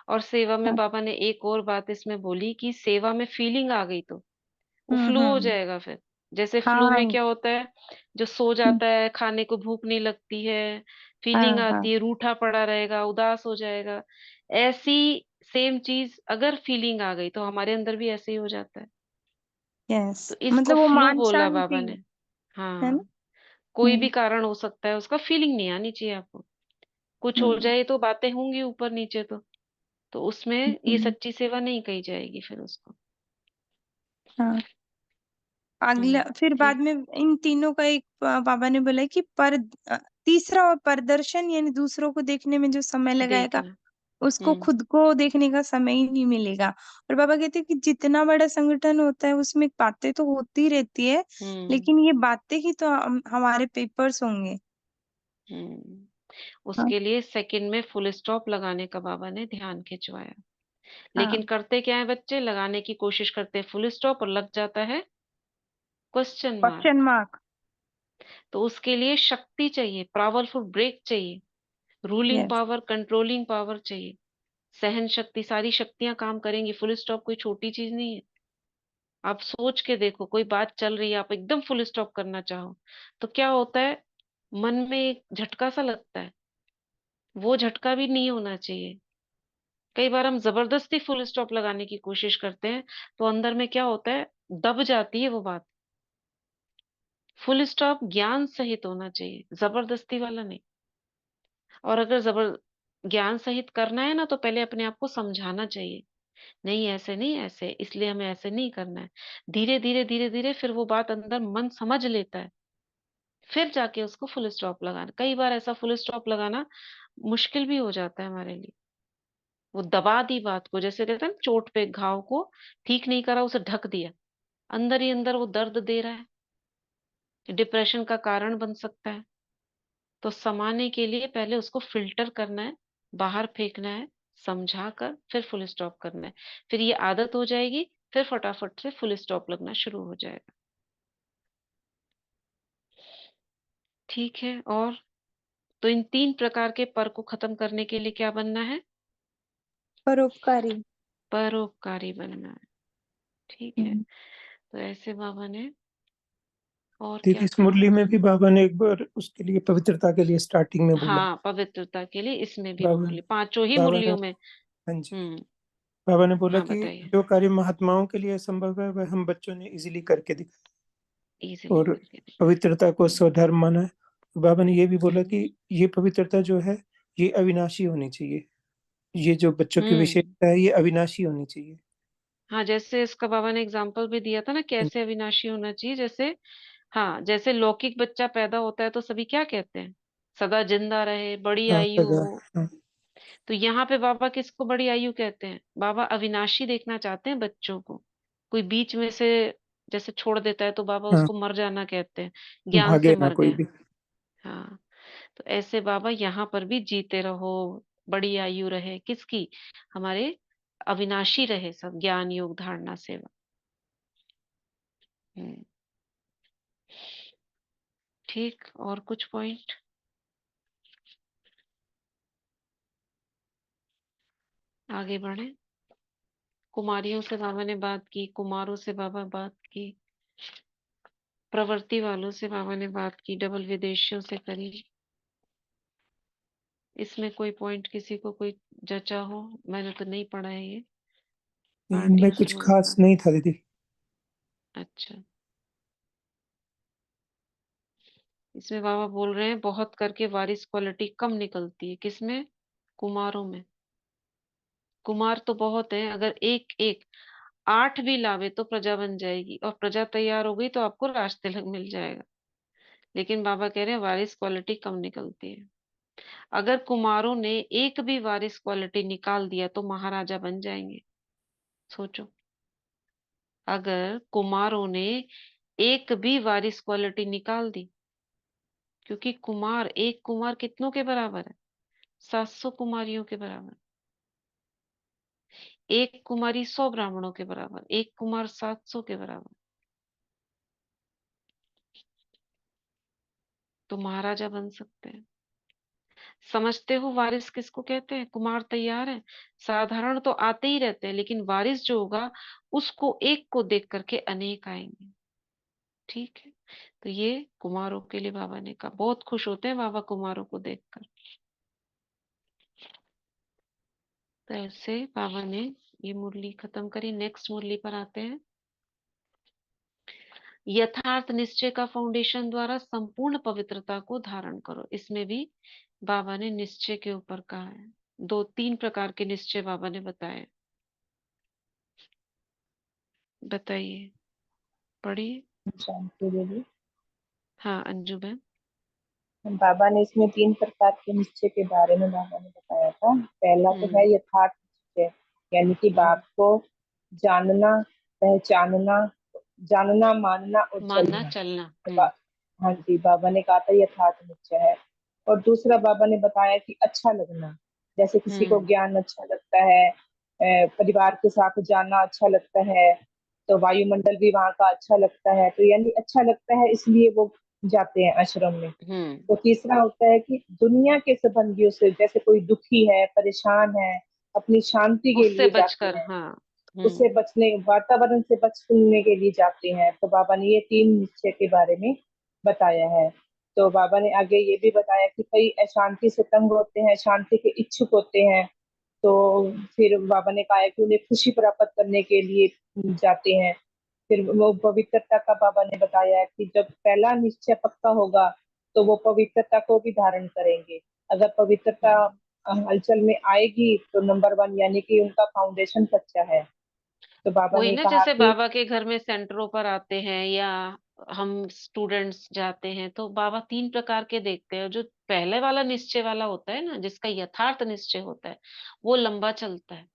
और सेवा में हाँ। बाबा ने एक और बात इसमें बोली कि सेवा में फीलिंग आ गई तो वो फ्लू हो हम्म। जाएगा फिर। जैसे फ्लू में हाँ। क्या होता है, जो सो हम्म। जाता है, खाने को भूख नहीं लगती है, फीलिंग हाँ। हाँ। आती है, रूठा पड़ा रहेगा, उदास हो जाएगा। ऐसी सेम चीज अगर फीलिंग आ गई तो हमारे अंदर भी ऐसे ही हो जाता है। यस, तो इसको मतलब वो फ्लू मान बोला बाबा शांति, ने। है ना। हाँ। कोई भी हम्म। कारण हो सकता है, उसका फीलिंग नहीं आनी चाहिए आपको। कुछ हो हम्म। जाए तो बातें होंगी ऊपर नीचे तो उसमें ये हम्म। सच्ची सेवा नहीं कही जाएगी फिर उसको। हाँ। अगला फिर बाद ठीक। में इन तीनों का एक बाबा ने बोला है कि तीसरा और प्रदर्शन, यानी दूसरों को देखने में जो समय लगाएगा, देखना। उसको हम्म। खुद को देखने का समय ही नहीं मिलेगा। और बाबा कहते हैं कि जितना बड़ा संगठन होता है उसमें बातें तो होती रहती है, हम्म। लेकिन ये बातें ही तो हमारे पेपर्स होंगे। हम्म। हाँ। उसके लिए सेकंड में फुल स्टॉप लगाने का बाबा ने ध्यान खिंचवाया। हाँ। लेकिन करते क्या है बच्चे, लगाने की कोशिश करते हैं फुल स्टॉप, और लग जाता है क्वेश्चन मार्क। Question mark. तो उसके लिए शक्ति चाहिए, पावरफुल ब्रेक चाहिए, ruling yes. Power, controlling power चाहिए, सहन शक्ति, सारी शक्तियां काम करेंगी। फुल स्टॉप कोई छोटी चीज नहीं है। आप सोच के देखो, कोई बात चल रही है, आप एकदम फुल स्टॉप करना चाहो तो क्या होता है, मन में एक झटका सा लगता है। वो झटका भी नहीं होना चाहिए। कई बार हम जबरदस्ती फुल स्टॉप लगाने की कोशिश करते हैं, तो अंदर में क्या होता है, दब जाती है वो बात। फुल स्टॉप ज्ञान सहित होना चाहिए, जबरदस्ती वाला नहीं। और अगर जबर ज्ञान सहित करना है ना, तो पहले अपने आप को समझाना चाहिए, नहीं ऐसे नहीं, ऐसे इसलिए हमें ऐसे नहीं करना है। धीरे धीरे धीरे धीरे फिर वो बात अंदर मन समझ लेता है, फिर जाके उसको फुल स्टॉप लगाना। कई बार ऐसा फुल स्टॉप लगाना मुश्किल भी हो जाता है हमारे लिए। वो दबा दी बात को, जैसे कहते हैं ना, चोट पे घाव को ठीक नहीं करा, उसे ढक दिया, अंदर ही अंदर वो दर्द दे रहा है, डिप्रेशन का कारण बन सकता है। तो समाने के लिए पहले उसको फिल्टर करना है, बाहर फेंकना है, समझा कर फिर फुल स्टॉप करना है। फिर ये आदत हो जाएगी, फिर फटाफट से फुल स्टॉप लगना शुरू हो जाएगा। ठीक है। और तो इन 3 प्रकार के पर को खत्म करने के लिए क्या बनना है, परोपकारी। परोपकारी बनना है। ठीक है। हम्म। तो ऐसे बाबा ने और दीदी क्या इस कहा? मुरली में भी बाबा ने एक बार उसके लिए पवित्रता के लिए स्टार्टिंग में बोला। हाँ, पवित्रता के लिए इसमें भी बाबा मुरली, पांचों ही बाबा ने मुरलियों में। हाँ जी, हम्म। बाबा ने बोला हाँ, कि बताइए। जो कार्य महात्माओं के लिए संभव है वह हम बच्चों ने इजीली करके दिखा इजीली और करके पवित्रता को स्वधर्म माना है। बाबा ने ये भी बोला हम्म। कि ये पवित्रता जो है ये अविनाशी होनी चाहिए, ये जो बच्चों की हम्म। विशेषता है ये अविनाशी होनी चाहिए। हाँ, जैसे इसका बाबा ने एग्जाम्पल भी दिया था ना, कैसे अविनाशी होना चाहिए। जैसे, हाँ, जैसे लौकिक बच्चा पैदा होता है तो सभी क्या कहते हैं? सदा जिंदा रहे, बड़ी हाँ आयु सदा हो। हाँ तो यहाँ पे बाबा किसको बड़ी आयु कहते हैं? बाबा अविनाशी देखना चाहते हैं बच्चों को। कोई बीच में से जैसे छोड़ देता है तो बाबा हाँ, उसको मर जाना कहते हैं, ज्ञान से भागे ना मर कोई गए। भी। हाँ, तो ऐसे बाबा यहाँ पर भी जीते रहो, बड़ी आयु रहे किसकी? हमारे अविनाशी रहे सब, ज्ञान योग धारणा सेवा। हम्म। ठीक, और कुछ पॉइंट? आगे बढ़े। कुमारियों से बाबा ने बात की, कुमारों से बाबा बात की, प्रवृत्ति वालों से बाबा ने बात की, डबल विदेशियों से करी। इसमें कोई पॉइंट किसी को कोई जचा हो? मैंने तो नहीं पढ़ा है ये पार्ट इनमें कुछ इंस्ट्रूमेंट खास का। नहीं था दीदी। अच्छा, इसमें बाबा बोल रहे हैं बहुत करके वारिस क्वालिटी कम निकलती है। किसमें? कुमारों में। कुमार तो बहुत है, अगर एक एक 8 भी लावे तो प्रजा बन जाएगी, और प्रजा तैयार हो गई तो आपको रास्ते लग मिल जाएगा। लेकिन बाबा कह रहे हैं वारिस क्वालिटी कम निकलती है। अगर कुमारों ने एक भी वारिस क्वालिटी निकाल दिया तो महाराजा बन जाएंगे। सोचो, अगर कुमारों ने एक भी वारिस क्वालिटी निकाल दी, क्योंकि कुमार, एक कुमार कितनों के बराबर है? 700 कुमारियों के बराबर। एक कुमारी 100 ब्राह्मणों के बराबर, एक कुमार 700 के बराबर। तो महाराजा बन सकते हैं। समझते हो वारिस किसको कहते हैं? कुमार तैयार है, साधारण तो आते ही रहते हैं, लेकिन वारिस जो होगा उसको एक को देख करके अनेक आएंगे। ठीक है, तो ये कुमारों के लिए बाबा ने कहा। बहुत खुश होते हैं बाबा कुमारों को देखकर। तो ऐसे बाबा ने ये मुरली खत्म करी। नेक्स्ट मुरली पर आते हैं। यथार्थ निश्चय का फाउंडेशन द्वारा संपूर्ण पवित्रता को धारण करो। इसमें भी बाबा ने निश्चय के ऊपर कहा है। 2-3 प्रकार के निश्चय बाबा ने बताए। बताइए, पढ़िए। शांति देवी। हाँ, अंजू बहन। बाबा ने इसमें 3 प्रकार के निश्चय के बारे में बाबा ने बताया था। पहला तो है हम्म। यथार्थ निश्चय, यानी कि बात को जानना, पहचानना, जानना, मानना और मानना चलना। चलना। तो हाँ जी, बाबा ने कहा था यथार्थ निश्चय है। और दूसरा बाबा ने बताया कि अच्छा लगना, जैसे किसी को हम्म। ज्ञान अच्छा लगता है, परिवार के साथ जाना अच्छा लगता है, तो वायुमंडल भी वहाँ का अच्छा लगता है, तो यानी अच्छा लगता है इसलिए वो जाते हैं आश्रम में। हम्म। तो तीसरा होता है कि दुनिया के संबंधियों से, जैसे कोई दुखी है, परेशान है, अपनी शांति के उससे लिए जाते बचकर, हैं, हाँ। उससे हम्म। बचने, वातावरण से बचने के लिए जाते हैं। तो बाबा ने ये 3 निश्चय के बारे में बताया है। तो बाबा ने आगे ये भी बताया कि कई अशांति से तंग होते हैं, शांति के इच्छुक होते हैं, तो फिर बाबा ने कहा है कि उन्हें खुशी प्राप्त करने के लिए जाते हैं। फिर वो पवित्रता का बाबा ने बताया है कि जब पहला निश्चय पक्का होगा तो वो पवित्रता को भी धारण करेंगे। अगर पवित्रता हम्म। हलचल में आएगी तो नंबर 1 यानी कि उनका फाउंडेशन सच्चा है। तो बाबा वही ने ना, कहा जैसे कि बाबा के घर में सेंटरों पर आते हैं या हम स्टूडेंट्स जाते हैं तो बाबा 3 प्रकार के देखते हैं। जो पहले वाला निश्चय वाला होता है ना, जिसका यथार्थ निश्चय होता है, वो लंबा चलता है।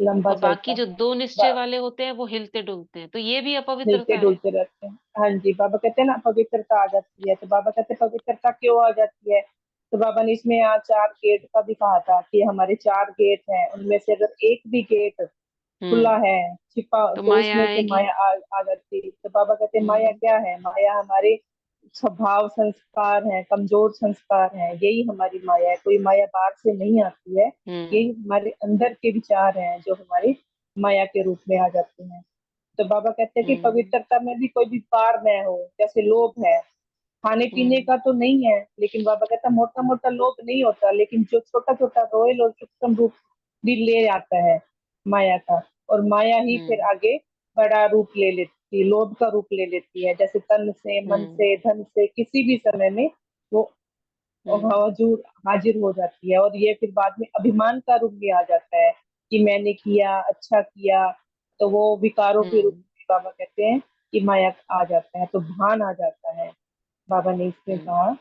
लंबा और चलता बाकी जो है, 2 निश्चय वाले होते हैं वो हिलते डुलते हैं। तो ये भी हिलते अपवित्रता है। डुलते रहते हैं। हाँ जी, बाबा कहते हैं ना पवित्रता आ जाती है। तो बाबा कहते हैं पवित्रता क्यों आ जाती है? तो बाबा ने इसमें यहाँ 4 गेट का भी कहा था कि हमारे 4 गेट हैं, उनमें से अगर एक भी गेट खुला हम्म। है, छिपा, तो तो माया उसमें से आएगी। माया आ जाती है। तो बाबा कहते हैं माया हम्म। क्या है? माया हमारे स्वभाव संस्कार हैं, कमजोर संस्कार हैं, यही हमारी माया है। कोई माया बाहर से नहीं आती है, हम्म। यही हमारे अंदर के विचार हैं जो हमारी माया के रूप में आ जाते हैं। तो बाबा कहते हैं कि हम्म पवित्रता में भी कोई भी पार न हो। जैसे लोभ है, खाने पीने हम्म का तो नहीं है, लेकिन बाबा कहता है मोटा मोटा लोभ नहीं होता, लेकिन जो छोटा छोटा रॉयल और सूक्ष्म रूप भी ले आता है माया का, और माया ही फिर हम्म आगे बड़ा रूप ले लेती है, लोभ का रूप ले लेती है। जैसे तन से, मन हम्म से, धन से किसी भी समय में वो हम्म हाजिर हाजिर हो जाती है, और ये फिर बाद में अभिमान का रूप भी आ जाता है कि मैंने किया, अच्छा किया, तो वो विकारों के रूप हम्म में बाबा कहते हैं कि माया आ जाता है, तो भान आ जाता है, बाबा ने इसमें हम्म। कहा।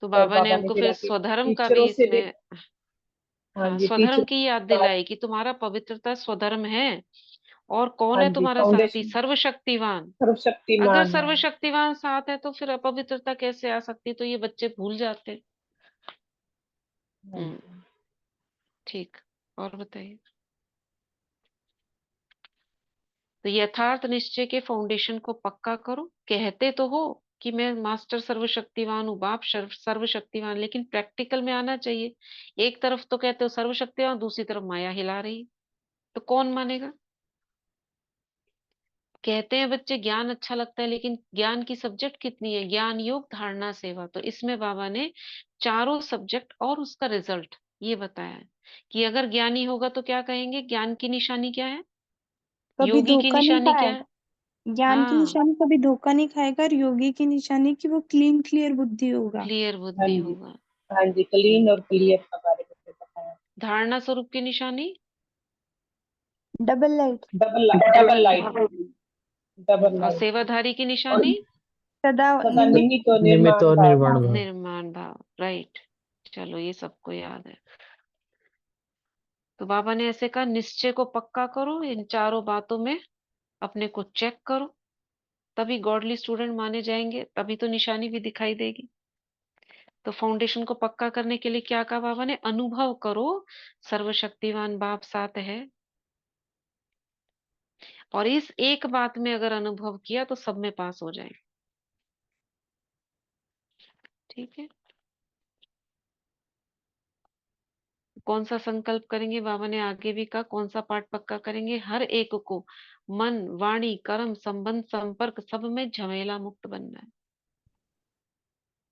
तो और बाबा ने बाबा ने हमको फिर फिर आगे स्वधर्म का टीचरों भी से भी, इसमें, हाँ हाँ, जी, स्वधर्म टीचरों की याद कहा, दिलाई कि तुम्हारा पवित्रता स्वधर्म है। और कौन हाँ है जी, तुम्हारा साथी? फाउंडेशन सर्वशक्तिवान। अगर सर्वशक्तिमान है। सर्वशक्तिवान साथ है तो फिर अपवित्रता कैसे आ सकती? तो ये बच्चे भूल जाते। हाँ हम्म। जी। ठीक। और बताइए। तो यथार्थ निश्चय के फाउंडेशन को पक्का करो। कहते तो हो कि मैं मास्टर सर्वशक्तिवान हूँ, बाप सर्वशक्तिवान, लेकिन प्रैक्टिकल में आना चाहिए। एक तरफ तो कहते हो सर्वशक्तिवान, दूसरी तरफ माया हिला रही, तो कौन मानेगा? कहते हैं बच्चे ज्ञान अच्छा लगता है, लेकिन ज्ञान की सब्जेक्ट कितनी है? ज्ञान, योग, धारणा, सेवा। तो इसमें बाबा ने चारों सब्जेक्ट और उसका रिजल्ट ये बताया है कि अगर ज्ञानी होगा तो क्या कहेंगे? ज्ञान की निशानी क्या है? कभी योगी की धोखा नहीं निशानी क्या है? खाएगा, ज्ञान की हाँ, निशानी कभी धोखा नहीं खाएगा, और योगी की निशानी कि वो क्लीन क्लियर बुद्धि होगा। क्लियर हाँ बुद्धि जी, होगा। हाँ जी, क्लीन हम्म। और क्लियर का बारे में बताया। धारणा स्वरूप की निशानी। Double light. Double light, double light, double और लाइट। सेवाधारी की और निशानी सदा सदा निमित्त निमित्त और निमित्त निर्माण और भाव। निर्वाण भाव। निर्माण भाव। राइट। चलो, ये सबको याद है। तो बाबा ने ऐसे कहा, निश्चय को पक्का करो, इन चारों बातों में अपने को चेक करो, तभी गॉडली स्टूडेंट माने जाएंगे, तभी तो निशानी भी दिखाई देगी। तो फाउंडेशन को पक्का करने के लिए क्या कहा बाबा ने? अनुभव करो सर्वशक्तिवान बाप साथ है। और इस एक बात में अगर अनुभव किया तो सब में पास हो जाए। ठीक है। कौन सा संकल्प करेंगे? बाबा ने आगे भी कहा, कौन सा पाठ पक्का करेंगे? हर एक को मन, वाणी, कर्म, संबंध, संपर्क सब में झमेला मुक्त बनना है।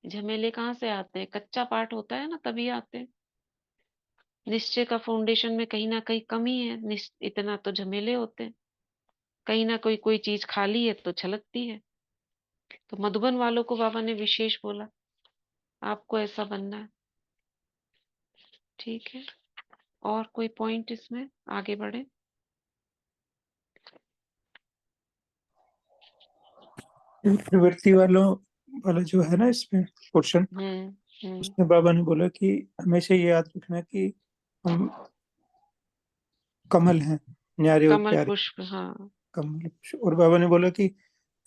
झमेले कहाँ से आते हैं? कच्चा पाठ होता है ना, तभी आते हैं। निश्चय का फाउंडेशन में कहीं ना कहीं कमी है, इतना तो झमेले होते हैं। कहीं ना कोई चीज खाली है तो छलकती है। तो मधुबन वालों को बाबा ने विशेष बोला, आपको ऐसा बनना है। ठीक है। और कोई पॉइंट इसमें? आगे बढ़े। प्रवृत्ति वालों वाला जो है ना इसमें पोर्शन, हम्म हम्म। उसमें बाबा ने बोला कि हमेशा ये याद रखना कि हम कमल हैं, न्यारे और कमल प्यारे। पुष्प, हाँ। कमल पुष्प। और बाबा ने बोला कि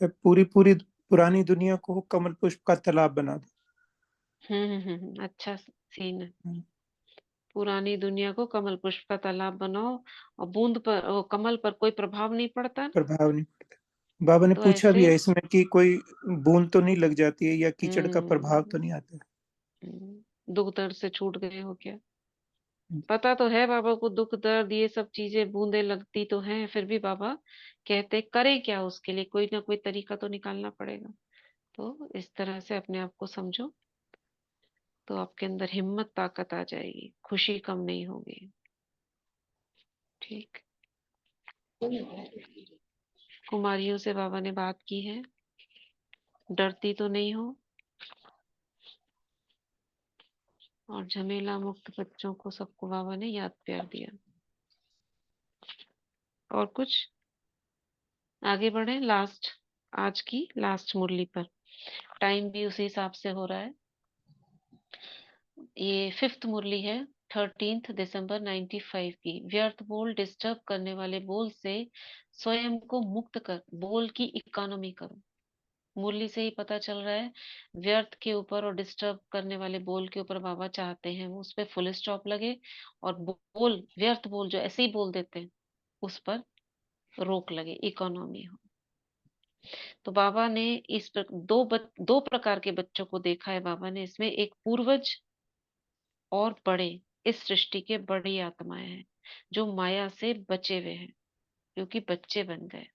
पूरी पूरी पुरानी दुनिया को कमल पुष्प का तालाब बना दो। अच्छा सीन है। हम्म, पुरानी दुनिया को कमल पुष्प का तालाब बनाओ, और बूंद पर, वो कमल पर कोई प्रभाव नहीं पड़ता ना। प्रभाव नहीं पड़ता। बाबा ने तो पूछा भी ऐसे, है इसमें कि कोई बूंद तो नहीं लग जाती है, या कीचड़ का प्रभाव तो हम्म नहीं आता है। दुख दर्द से छूट गए हो क्या? हम्म, पता तो है बाबा को, दुख दर्द ये सब चीजें बूंदे लगती तो हैं, फिर भी बाबा कहते करें क्या उसके लिए? कोई ना कोई तरीका तो निकालना पड़ेगा। तो इस तरह से अपने आप को समझो, तो आपके अंदर हिम्मत, ताकत आ जाएगी, खुशी कम नहीं होगी। ठीक। कुमारियों से बाबा ने बात की है, डरती तो नहीं हो, और झमेला मुक्त बच्चों को सबको बाबा ने याद प्यार दिया। और कुछ? आगे बढ़े। लास्ट, आज की लास्ट मुरली पर। टाइम भी उसी हिसाब से हो रहा है। ये 5th मुरली है, 13 दिसंबर 95 की। व्यर्थ बोल, डिस्टर्ब करने वाले बोल से स्वयं को मुक्त कर बोल की इकोनॉमी करो। मुरली से ही पता चल रहा है, व्यर्थ के ऊपर और डिस्टर्ब करने वाले बोल के ऊपर बाबा चाहते हैं वो उस पर फुल स्टॉप लगे, और बोल, व्यर्थ बोल जो ऐसे ही बोल देते हैं उस पर रोक लगे, इकोनॉमी हो। तो बाबा ने दो प्रकार के बच्चों को देखा है बाबा ने इसमें। एक पूर्वज और बड़े, इस सृष्टि के बड़ी आत्माएं हैं जो माया से बचे हुए हैं, क्योंकि बच्चे बन गए।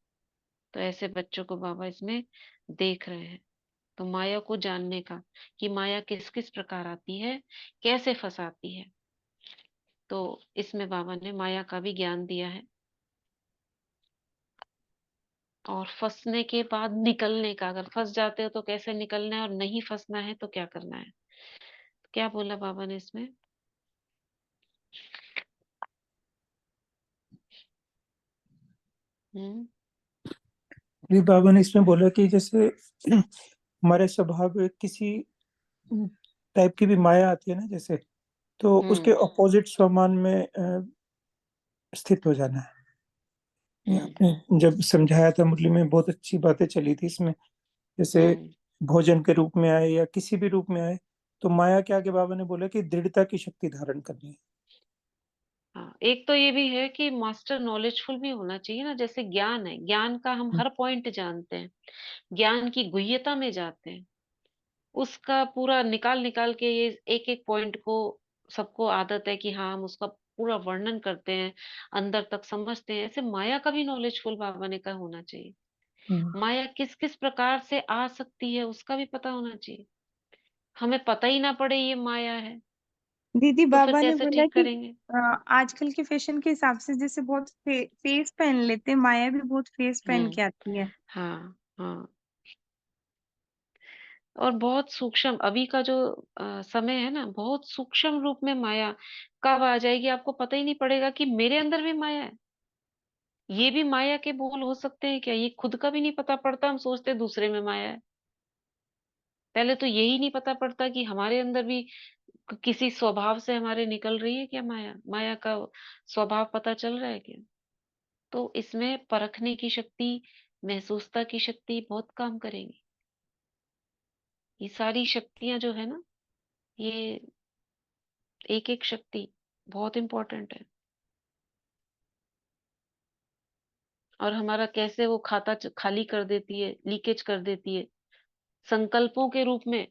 तो ऐसे बच्चों को बाबा इसमें देख रहे हैं। तो माया को जानने का, कि माया किस किस प्रकार आती है, कैसे फंसाती है, तो इसमें बाबा ने माया का भी ज्ञान दिया है। और फंसने के बाद निकलने का, अगर फंस जाते हो तो कैसे निकलना है, और नहीं फंसना है तो क्या करना है। क्या बोला बाबा ने इसमें? हम्म। जी, बाबा ने इसमें बोला कि जैसे हमारे स्वभाव में किसी टाइप की भी माया आती है ना, जैसे, तो उसके हम्म। अपोजिट स्वमान में स्थित हो जाना है। ये हम्म। आपने जब समझाया था मुरली में, बहुत अच्छी बातें चली थी इसमें। जैसे हम्म। भोजन के रूप में आए या किसी भी रूप में आए, तो माया के आगे बाबा ने बोला कि दृढ़ता की शक्ति धारण करनी है। हाँ, एक तो ये भी है कि मास्टर नॉलेजफुल भी होना चाहिए ना। जैसे ज्ञान है, ज्ञान का हम हर पॉइंट जानते हैं, ज्ञान की गुह्यता में जाते हैं, उसका पूरा निकाल निकाल के ये एक एक पॉइंट को, सबको आदत है कि हाँ हम उसका पूरा वर्णन करते हैं, अंदर तक समझते हैं। ऐसे माया का भी नॉलेजफुल बाबा ने कहा होना चाहिए। हम्म। माया किस किस प्रकार से आ सकती है उसका भी पता होना चाहिए। हमें पता ही ना पड़े ये माया है, दीदी तो फिर बाबा ने कैसे बोला ठीक कि करेंगे। आजकल के फैशन के हिसाब से जैसे बहुत फेस पहन लेते हैं, माया भी बहुत फेस पहन हम्म। के आती है। हाँ हाँ। और बहुत सूक्ष्म अभी का जो समय है ना, बहुत सूक्ष्म रूप में माया कब आ जाएगी आपको पता ही नहीं पड़ेगा कि मेरे अंदर भी माया है। ये भी माया के बोल हो सकते हैं क्या? ये खुद का भी नहीं पता पड़ता, हम सोचते दूसरे में माया है। पहले तो यही नहीं पता पड़ता कि हमारे अंदर भी किसी स्वभाव से हमारे निकल रही है क्या माया, माया का स्वभाव पता चल रहा है क्या। तो इसमें परखने की शक्ति, महसूसता की शक्ति बहुत काम करेगी। ये सारी शक्तियां जो है ना, ये एक एक शक्ति बहुत इंपॉर्टेंट है। और हमारा कैसे वो खाता खाली कर देती है, लीकेज कर देती है। संकल्पों के रूप में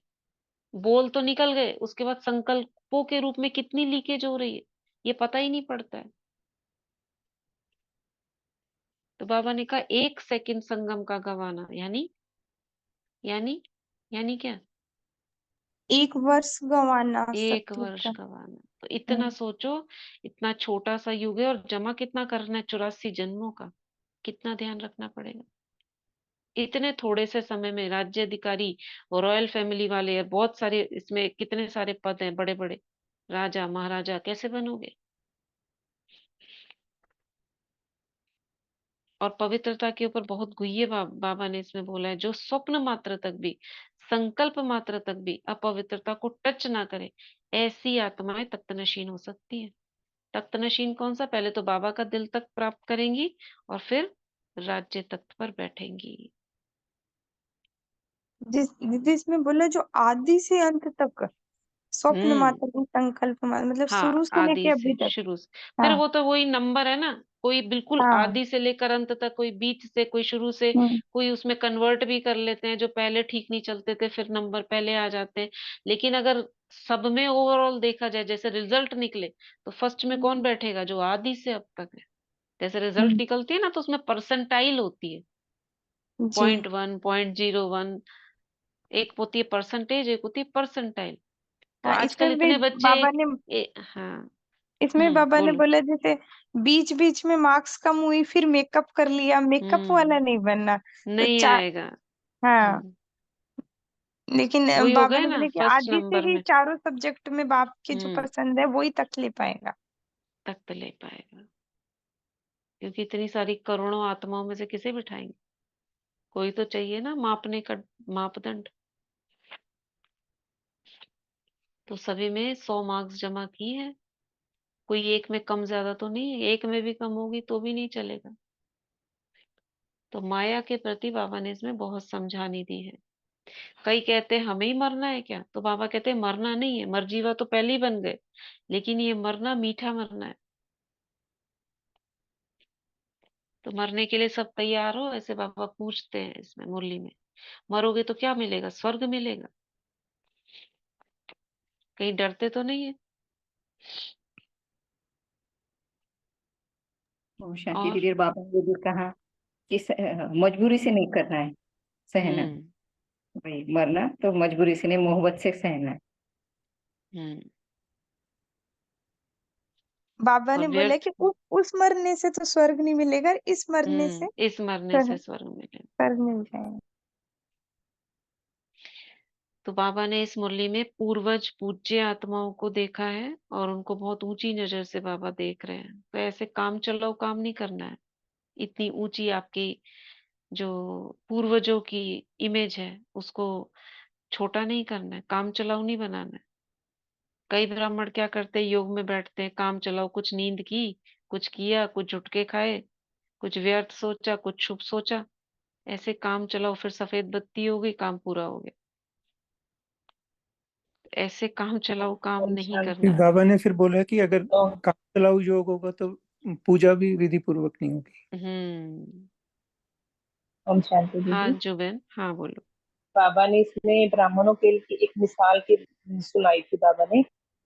बोल तो निकल गए, उसके बाद संकल्पों के रूप में कितनी लीकेज हो रही है, ये पता ही नहीं पड़ता है। तो बाबा ने कहा 1 सेकंड संगम का गवाना, यानी यानी क्या? 1 वर्ष गंवाना 1 वर्ष सत्युग गवाना। तो का। इतना सोचो, इतना छोटा सा युग है, और जमा कितना करना है, 84 जन्मों का। कितना ध्यान रखना पड़ेगा। इतने थोड़े से समय में राज्य अधिकारी और रॉयल फैमिली वाले, और बहुत सारे इसमें कितने सारे पद हैं, बड़े बड़े राजा महाराजा, कैसे बनोगे। और पवित्रता के ऊपर बहुत गुह्य बाबा ने इसमें बोला है, जो स्वप्न मात्र तक भी, संकल्प मात्र तक भी अपवित्रता को टच ना करे, ऐसी आत्माएं तख्तनशीन हो सकती है। तख्तनशीन कौन सा? पहले तो बाबा का दिल तक प्राप्त करेंगी, और फिर राज्य तख्त पर बैठेंगी। जिसमें बोला जो आदि से अंत तक स्वप्न हम्म। मात्र संकल्प मात्र, मतलब शुरू हाँ, से लेके आदि अभी से तक। शुरू से। फिर हाँ वो तो वही नंबर है ना, कोई बिल्कुल हाँ। आदि से लेकर अंत तक, कोई बीच से, कोई शुरू से, हम्म कोई उसमें कन्वर्ट भी कर लेते हैं, जो पहले ठीक नहीं चलते थे फिर नंबर पहले आ जाते हैं। लेकिन अगर सब में ओवरऑल देखा जाए, जैसे रिजल्ट निकले, तो फर्स्ट में कौन बैठेगा? जो आदि से अब तक है। जैसे रिजल्ट हम्म, निकलती है ना, तो उसमें परसेंटाइल होती है, जी। 0.1, 0.01। एक होती है परसेंटेज, एक होती है परसेंटाइल। तो हाँ आजकल इसमें भी इतने बच्चे बाबा ने हाँ। इसमें बाबा ने बोलो। बोला जैसे बीच बीच में मार्क्स कम हुई फिर मेकअप कर लिया, मेकअप वाला हम्म। नहीं बनना। तो नहीं आएगा। हाँ। हम्म। लेकिन वही हो बाबा गया ने ना बोले कि फर्स्ट आदि से नंबर ही में। चारों सब्जेक्ट में बाप के जो हम्म। पसंद है वही तक ले पाएगा। तख्त ले पाएगा। क्योंकि इतनी सारी करोड़ों आत्माओं में से किसे बिठाएंगे? कोई तो चाहिए ना मापने का मापदंड। तो सभी में 100 मार्क्स जमा किए हैं, कोई एक में कम ज्यादा तो नहीं है। एक में भी कम होगी तो भी नहीं चलेगा। तो माया के प्रति बाबा ने इसमें बहुत समझानी दी है। कई कहते हैं हमें ही मरना है क्या, तो बाबा कहते हैं मरना नहीं है, मरजीवा तो पहले ही बन गए, लेकिन ये मरना मीठा मरना है। तो मरने के लिए सब तैयार हो, ऐसे बाबा पूछते हैं इसमें मुरली में। मरोगे तो क्या मिलेगा? स्वर्ग मिलेगा। कहीं डरते तो नहीं है? ओम शांति और दीदी। और बाबा ने ये भी कहा मजबूरी से नहीं करना है, सहना। हम्म भाई मरना तो मजबूरी से नहीं, मोहब्बत से सहना है। हम्म। बाबा और ने बोला कि व्यर्थ, उस मरने से तो स्वर्ग नहीं मिलेगा, इस मरने से इस मरने से स्वर्ग मिले। स्वर्ग मिल जाएगा। तो बाबा ने इस मुरली में पूर्वज पूज्य आत्माओं को देखा है और उनको बहुत ऊंची नजर से बाबा देख रहे हैं। तो ऐसे काम चलाओ काम नहीं करना है। इतनी ऊंची आपकी जो पूर्वजों की इमेज है उसको छोटा नहीं करना है, काम चलाओ नहीं बनाना है। कई ब्राह्मण क्या करते हैं, योग में बैठते हैं, काम चलाओ, कुछ नींद की, कुछ किया, कुछ झुटके खाए, कुछ व्यर्थ सोचा, कुछ शुभ सोचा। ऐसे काम चलाओ, फिर सफेद बत्ती हो गई, काम पूरा हो गया। ऐसे काम चलाओ काम ओम नहीं शांति। फिर करना है। बाबा ने फिर बोला कि अगर तो काम चलाऊ योग होगा तो पूजा भी विधि पूर्वक नहीं होगी। हम्म। ओम शांति हाँ दीदी। जुबेन, हाँ बोलो। बाबा ने इसमें ब्राह्मणों के लिए एक मिसाल की सुनाई थी बाबा ने,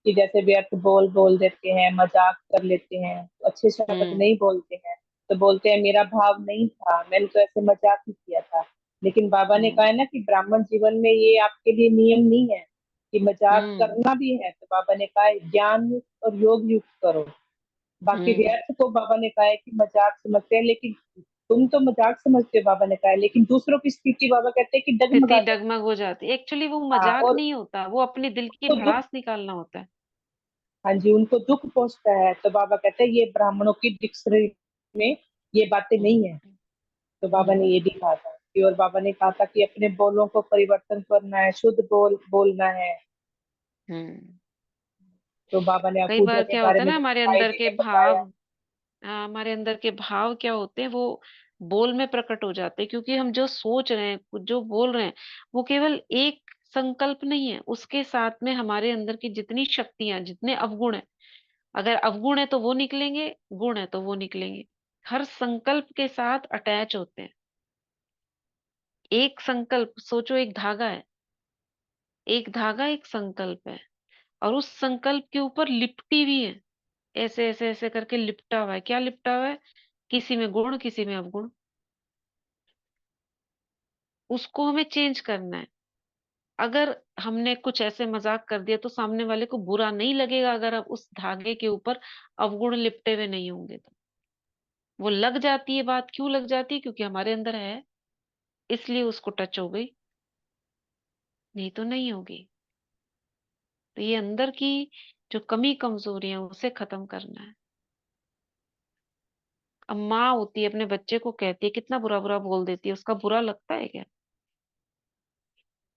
कि जैसे व्यर्थ बोल बोल देते हैं, मजाक कर लेते हैं, अच्छे शब्द हम्म नहीं बोलते हैं, तो बोलते हैं मेरा भाव नहीं था, मैंने तो ऐसे मजाक ही किया था। लेकिन बाबा ने कहा हम्म है ना कि ब्राह्मण जीवन में ये आपके लिए नियम नहीं है कि मजाक हम्म करना भी है। तो बाबा ने कहा है ज्ञान और योग युक्त करो। बाकी हम्म। व्यर्थ को बाबा ने कहा है कि मजाक समझते हैं, लेकिन तुम तो मजाक समझते हो बाबा ने कहा है, लेकिन दूसरों की स्थिति बाबा कहते हैं कि स्थिति डगमगा जाती डगमग हो जाती है। एक्चुअली वो है। हाँ, मजाक और नहीं होता, वो अपने दिल की उनको दुख, भड़ास निकालना होता है। हाँ जी, उनको दुख पहुंचता है। तो बाबा कहते हैं ये ब्राह्मणों की डिक्शनरी में ये बातें नहीं है। हम्म तो बाबा ने हम्म ये भी कहा था कि, और बाबा ने कहा था कि अपने बोलों को परिवर्तन करना है, शुद्ध बोलना है। हम्म। तो बाबा ने कई पूजा बार के क्या बारे होता है में ना, भी हमारे दिखाई अंदर दे के के भाव, बताया। हमारे अंदर के भाव क्या होते हैं, वो बोल में प्रकट हो जाते हैं। क्योंकि हम जो सोच रहे हैं, कुछ जो बोल रहे हैं, वो केवल एक संकल्प नहीं है, उसके साथ में हमारे अंदर की जितनी शक्तियां, जितने अवगुण है, अगर अवगुण है तो वो निकलेंगे, गुण है तो वो निकलेंगे। हर संकल्प के साथ अटैच होते हैं। एक संकल्प सोचो, एक धागा है, एक धागा एक संकल्प है, और उस संकल्प के ऊपर लिपटी हुई है, ऐसे ऐसे ऐसे करके लिपटा हुआ है। क्या लिपटा हुआ है? किसी में गुण, किसी में अवगुण। उसको हमें चेंज करना है। अगर हमने कुछ ऐसे मजाक कर दिया तो सामने वाले को बुरा नहीं लगेगा, अगर अब उस धागे के ऊपर अवगुण लिपटे हुए नहीं होंगे तो। वो लग जाती है बात, क्यों लग जाती है? क्योंकि हमारे अंदर है, इसलिए उसको टच हो गई, नहीं तो नहीं होगी। तो ये अंदर की जो कमी कमजोरी है उसे खत्म करना है। अब माँ होती है, अपने बच्चे को कहती है, कितना बुरा बुरा बोल देती है, उसका बुरा लगता है क्या?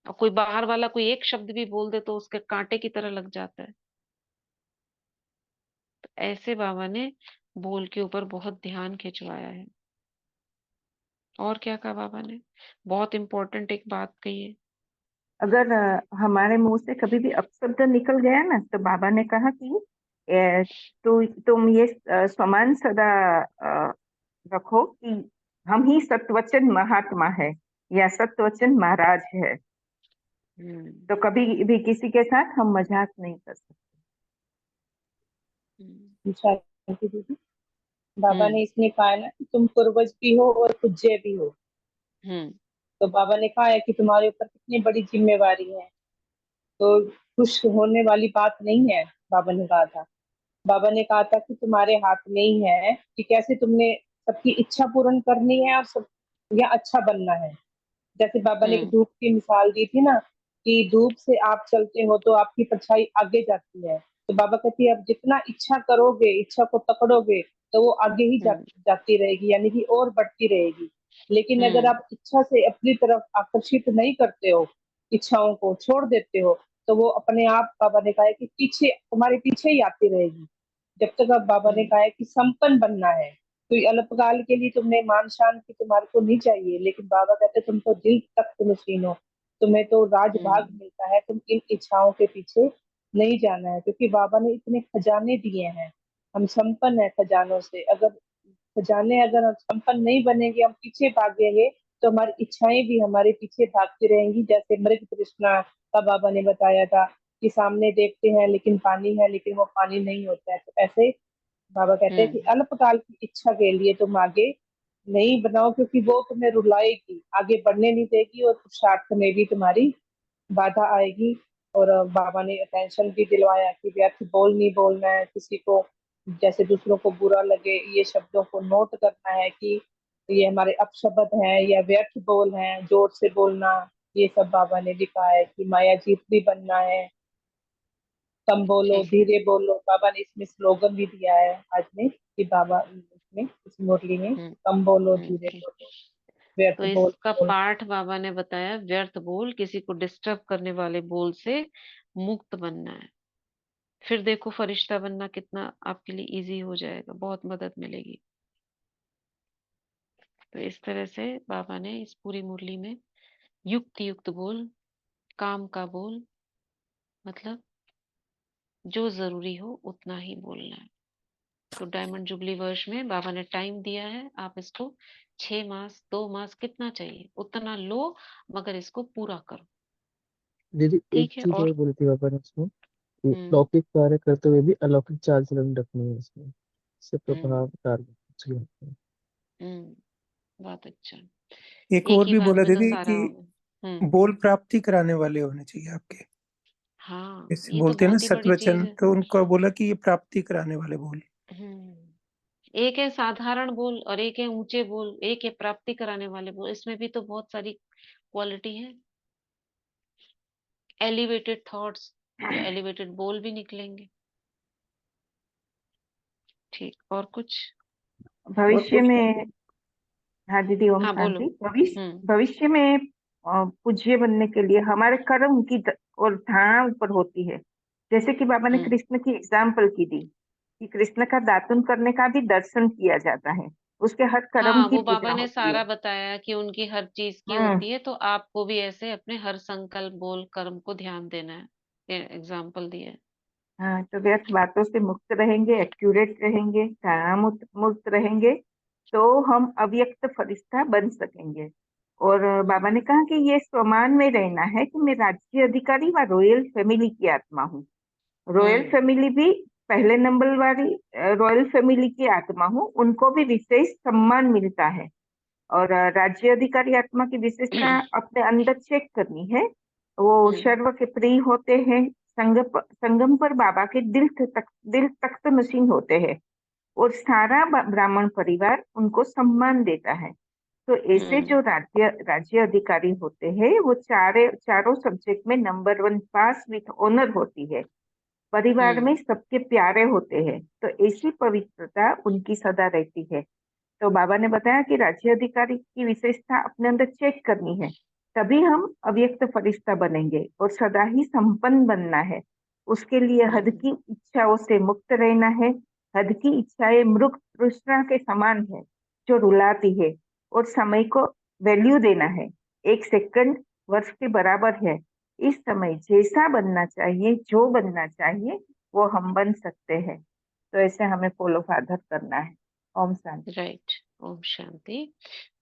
और कोई बाहर वाला कोई एक शब्द भी बोल दे तो उसके कांटे की तरह लग जाता है। तो ऐसे बाबा ने बोल के ऊपर बहुत ध्यान खिंचवाया है। और क्या कहा बाबा ने? बहुत इंपॉर्टेंट एक बात कही है। अगर हमारे मुंह से कभी भी अपशब्द निकल गया ना, तो बाबा ने कहा कि तुम ये सम्मान सदा अ, रखो कि हम ही सत्वचन महात्मा है या सत्वचन महाराज है। हम्म तो कभी भी किसी के साथ हम मजाक नहीं कर सकते। शांति दीदी। बाबा हम्म ने इसमें कहा है ना कि तुम पूर्वज भी हो और पूज्य भी हो। हम्म तो बाबा ने कहा है कि तुम्हारे ऊपर कितनी बड़ी जिम्मेवारी है। तो खुश होने वाली बात नहीं है, बाबा ने कहा था। बाबा ने कहा था कि तुम्हारे हाथ में ही है कि कैसे तुमने सबकी इच्छा पूर्ण करनी है और सब या अच्छा बनना है। जैसे बाबा ने एक हम्म धूप की मिसाल दी थी ना, कि धूप से आप चलते हो तो आपकी परछाई आगे जाती है। तो बाबा कहती है अब जितना इच्छा करोगे, इच्छा को पकड़ोगे, तो वो आगे ही हम्म जाती रहेगी, यानी कि और बढ़ती रहेगी। लेकिन अगर हम्म आप इच्छा से अपनी तरफ आकर्षित नहीं करते हो, इच्छाओं को छोड़ देते हो, तो वो अपने आप, बाबा ने कहा है कि पीछे, तुम्हारे पीछे ही आती रहेगी। जब तक अब बाबा ने हम्म कहा है कि संपन्न बनना है, तो अल्पकाल के लिए तुमने मान शान की तुम्हारे को नहीं चाहिए, लेकिन बाबा कहते तुम तो दिल तक नशीन हो, तुम्हें तो राजभाग हम्म मिलता है, तुम इन इच्छाओं के पीछे नहीं जाना है, क्योंकि बाबा ने इतने खजाने दिए हैं। हम संपन्न है खजानों से। अगर खजाने, अगर हम संपन्न नहीं बनेंगे, हम पीछे भागेंगे, तो हमारी इच्छाएं भी हमारे पीछे भागती रहेंगी। जैसे मृग तृष्णा का बाबा ने बताया था कि सामने देखते हैं लेकिन पानी है, लेकिन वो पानी नहीं होता है। तो ऐसे बाबा कहते हैं कि हम्म अल्पकाल की इच्छा के लिए तुम आगे नहीं बनाओ, क्योंकि वो तुम्हें रुलाएगी, आगे बढ़ने नहीं देगी और पुरुषार्थ में भी तुम्हारी बाधा आएगी। और बाबा ने अटेंशन भी दिलवाया कि व्यर्थ बोल नहीं बोलना है किसी को, जैसे दूसरों को बुरा लगे ये शब्दों को नोट करना है कि ये हमारे अपशब्द हैं या व्यर्थ बोल हैं, जोर से बोलना। ये सब बाबा ने भी कहा है कि माया जीत भी बनना है, कम बोलो ठीक है। धीरे बोलो। बाबा ने इसमें स्लोगन भी दिया है आज में कि बाबा इसमें इस मुरली में हम्म। कम बोलो धीरे ठीक। बोलो, व्यर्थ तो बोल इसका बोल। पाठ बाबा ने बताया, व्यर्थ बोल, किसी को डिस्टर्ब करने वाले बोल से मुक्त बनना है। फिर देखो फरिश्ता बनना कितना आपके लिए इजी हो जाएगा, बहुत मदद मिलेगी। तो इस तरह से बाबा ने इस पूरी मुरली में युक्त युक्त बोल, काम का बोल, मतलब जो जरूरी हो उतना ही बोलना है। तो डायमंड जुबली वर्ष में बाबा ने टाइम दिया है, आप इसको 6 मास 2 मास कितना चाहिए उतना लो, मगर इसको पूरा करो। दीदी एक ठीक है। चीज और और बोली थी पापा ने इसमें कि हम्म लौकिक कार्य करते हुए भी अलौकिक चाल चलन रखनी है इसमें, इससे हम्म प्रभाव कार्य। बहुत अच्छा। एक एक और ही भी बात बोला में तो दीदी सारा कि हो गया। बोल प्राप्ति कराने वाले होने चाहिए आपके। हाँ, जैसे ये तो बोलते हैं ना बहुत ही बड़ी चीज सत्वचन, है। तो उनका बोला कि ये प्राप्ति कराने वाले बोल। एक है साधारण बोल और एक है ऊंचे बोल, एक है प्राप्ति कराने वाले बोल। इसमें भी तो बहुत सारी क्वालिटी है। एलिवेटेड थॉट्स, तो एलिवेटेड बोल भी निकलेंगे। ठीक, और कुछ? भविष्य में, हाँ दीदी, ओम हाँ बोलो। शांति। भविष्य हम्म भविष्य में पूज्य बनने के लिए हमारे कर्म की और धारणा ऊपर होती है। जैसे कि बाबा ने हम्म कृष्ण की एग्जाम्पल की दी कि कृष्ण का दातुन करने का भी दर्शन किया जाता है, उसके हर कर्म हाँ, की वो बाबा पूजा ने होती सारा है। बताया कि उनकी हर चीज की हम्म। होती है, तो आपको भी ऐसे अपने हर संकल्प बोल कर्म को ध्यान देना है। एग्जाम्पल दिया है। हाँ, तो व्यर्थ बातों से मुक्त रहेंगे, एक्यूरेट रहेंगे, धारणा मुक्त रहेंगे, तो हम अव्यक्त फरिश्ता बन सकेंगे। और बाबा ने कहा कि ये स्वमान में रहना है कि मैं राज्य अधिकारी व रॉयल फैमिली की आत्मा हूँ। रॉयल हम्म फैमिली भी पहले नंबर वाली रॉयल फैमिली की आत्मा हूँ, उनको भी विशेष सम्मान मिलता है। और राज्य अधिकारी आत्मा की विशेषता अपने अंदर चेक करनी है। वो हम्म सर्व के प्रिय होते हैं, संगम पर बाबा के दिल तख्त नशीन होते हैं, और सारा ब्राह्मण परिवार उनको सम्मान देता है। तो ऐसे हम्म जो राज्य राज्य अधिकारी होते हैं वो चारों सब्जेक्ट में नंबर 1 पास विथ ऑनर होती है, परिवार में हम्म सबके प्यारे होते हैं, तो ऐसी पवित्रता उनकी सदा रहती है। तो बाबा ने बताया कि राज्य अधिकारी की विशेषता अपने अंदर चेक करनी है, तभी हम अव्यक्त फरिश्ता बनेंगे, और सदा ही संपन्न बनना है। उसके लिए हद हम्म की इच्छाओं से मुक्त रहना है। हद की इच्छाएं मृग तृष्णा के समान है, जो रुलाती है, और समय को वैल्यू देना है। 1 सेकंड वर्ष के बराबर है। इस समय जैसा बनना चाहिए, जो बनना चाहिए, वो हम बन सकते हैं। तो ऐसे हमें फॉलो फादर करना है। ओम शांति। राइट। ओम शांति।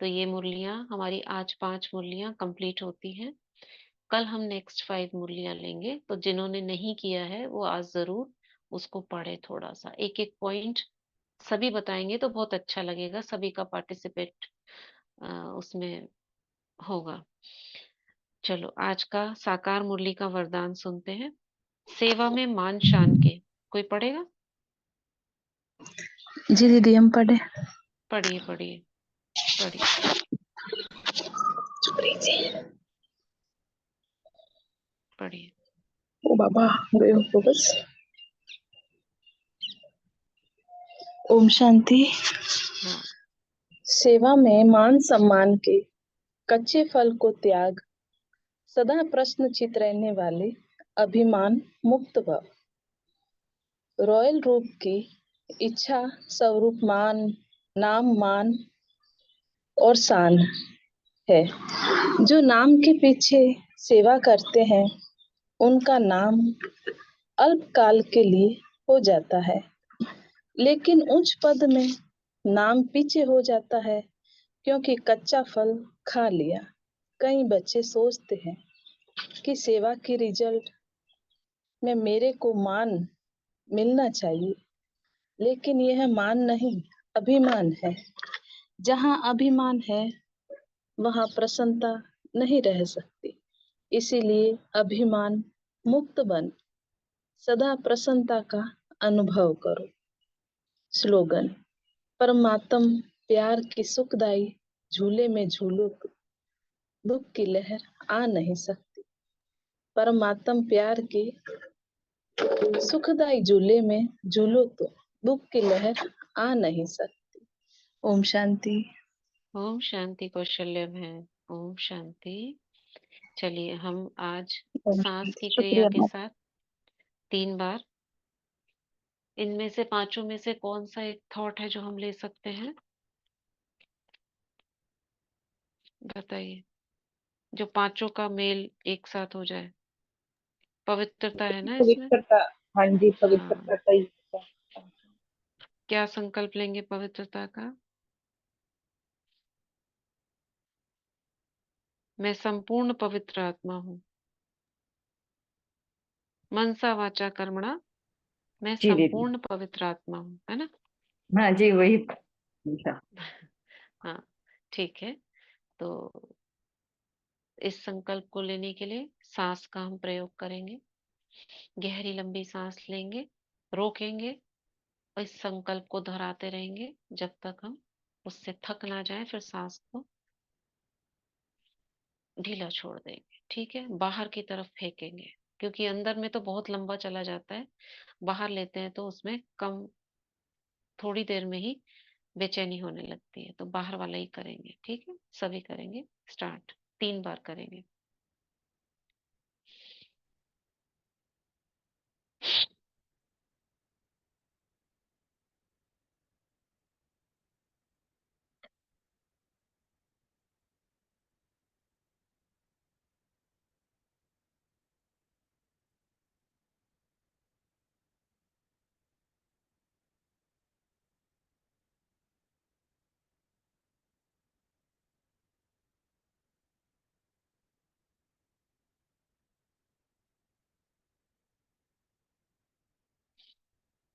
तो ये मुरलियां हमारी आज 5 मुरलियां कंप्लीट होती हैं। कल हम नेक्स्ट 5 मुरलियां लेंगे, तो जिन्होंने नहीं किया है वो आज जरूर उसको पढ़े। थोड़ा सा एक एक पॉइंट सभी बताएंगे तो बहुत अच्छा लगेगा, सभी का पार्टिसिपेट उसमें होगा। चलो आज का साकार मुरली का वरदान सुनते हैं। सेवा में मान शान के, कोई पढ़ेगा? जी दीदी हम पढ़े। पढ़िए पढ़िए पढ़िए पढ़िए। ओ बाबा गए हो तो बस। ओम शांति। हाँ। सेवा में मान सम्मान के कच्चे फल को त्याग, सदा प्रश्नचित रहने वाले अभिमान मुक्त भव। रॉयल रूप की इच्छा स्वरूप मान, नाम मान और शान है। जो नाम के पीछे सेवा करते हैं उनका नाम अल्पकाल के लिए हो जाता है, लेकिन उच्च पद में नाम पीछे हो जाता है क्योंकि कच्चा फल खा लिया। कई बच्चे सोचते हैं कि सेवा की रिजल्ट में मेरे को मान मिलना चाहिए, लेकिन यह मान नहीं, अभिमान है। जहाँ अभिमान है वहाँ प्रसन्नता नहीं रह सकती। इसीलिए अभिमान मुक्त बन सदा प्रसन्नता का अनुभव करो। स्लोगन: परमात्म प्यार की सुखदाई झूले में झूलो तो दुख की लहर आ नहीं सकती। परमात्म प्यार के सुखदाई झूले में झूलो तो दुख की लहर आ नहीं सकती। ओम शांति। ओम शांति कौशल्यम है। ओम शांति। चलिए हम आज सांस की क्रिया शुक्रिया के मैम। साथ 3 बार, इनमें से 5 में से कौन सा एक थॉट है जो हम ले सकते हैं, बताइए, जो 5 का मेल एक साथ हो जाए। पवित्रता है ना इसमें? पवित्रता, हाँ जी, पवित्रता हाँ, का ही होता है। क्या संकल्प लेंगे पवित्रता का? मैं संपूर्ण पवित्र आत्मा हूँ। मनसा वाचा कर्मणा मैं जी दीदी। संपूर्ण पवित्र आत्मा हूँ, है ना? हाँ जी, वही। हाँ, ठीक है। तो इस संकल्प को लेने के लिए सांस का हम प्रयोग करेंगे। गहरी लंबी सांस लेंगे, रोकेंगे और इस संकल्प को दोहराते रहेंगे जब तक हम उससे थक ना जाए, फिर सांस को ढीला छोड़ देंगे। ठीक है, बाहर की तरफ फेंकेंगे, क्योंकि अंदर में तो बहुत लंबा चला जाता है, बाहर लेते हैं तो उसमें कम, थोड़ी देर में ही बेचैनी होने लगती है। तो बाहर वाला ही करेंगे। ठीक है, सभी करेंगे। स्टार्ट। 3 बार करेंगे।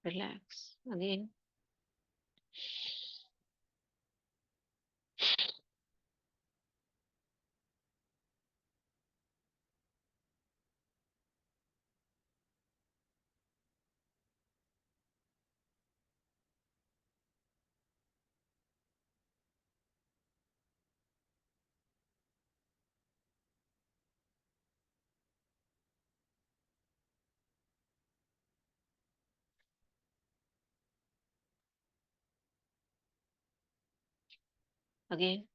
Relax again. अगेन।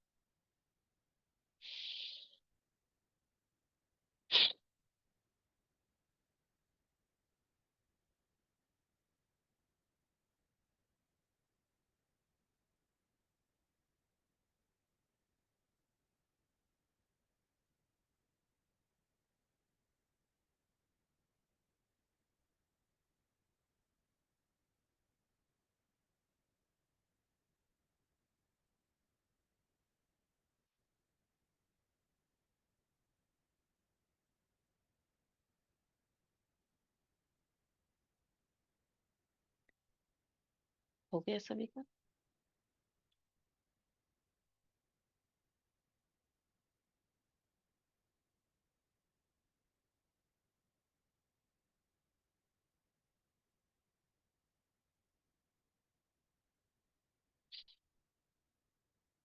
हो गया सभी का?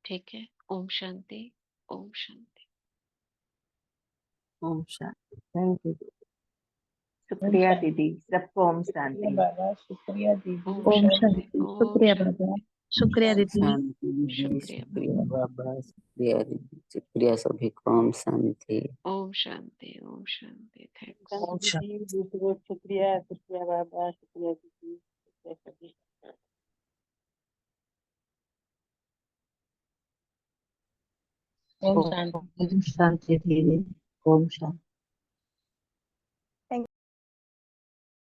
ठीक है। ओम शांति। ओम शांति। ओम शांति। Thank you. ओम शुक्रिया शांति। दीदी, सबको ओम शुक्रिया शांति। बाबा, शुक्रिया दीदी, ओम ओम शांति। शांति। ओम शुक्रिया शांति। बाबा। शुक्रिया शांति। दीदी। शांति दीदी, शुक्रिया। शुक्रिया बाबा, शुक्रिया दीदी, शुक्रिया सभी को। ओम शांति। ओम शांति। ओम शांति। थैंक्स। ओम शांति दीदी, शुक्रिया, शुक्रिया बाबा, शुक्रिया दीदी, शुक्रिया सभी। ओम ओम शांति। शांति दीदी। ओम शांति।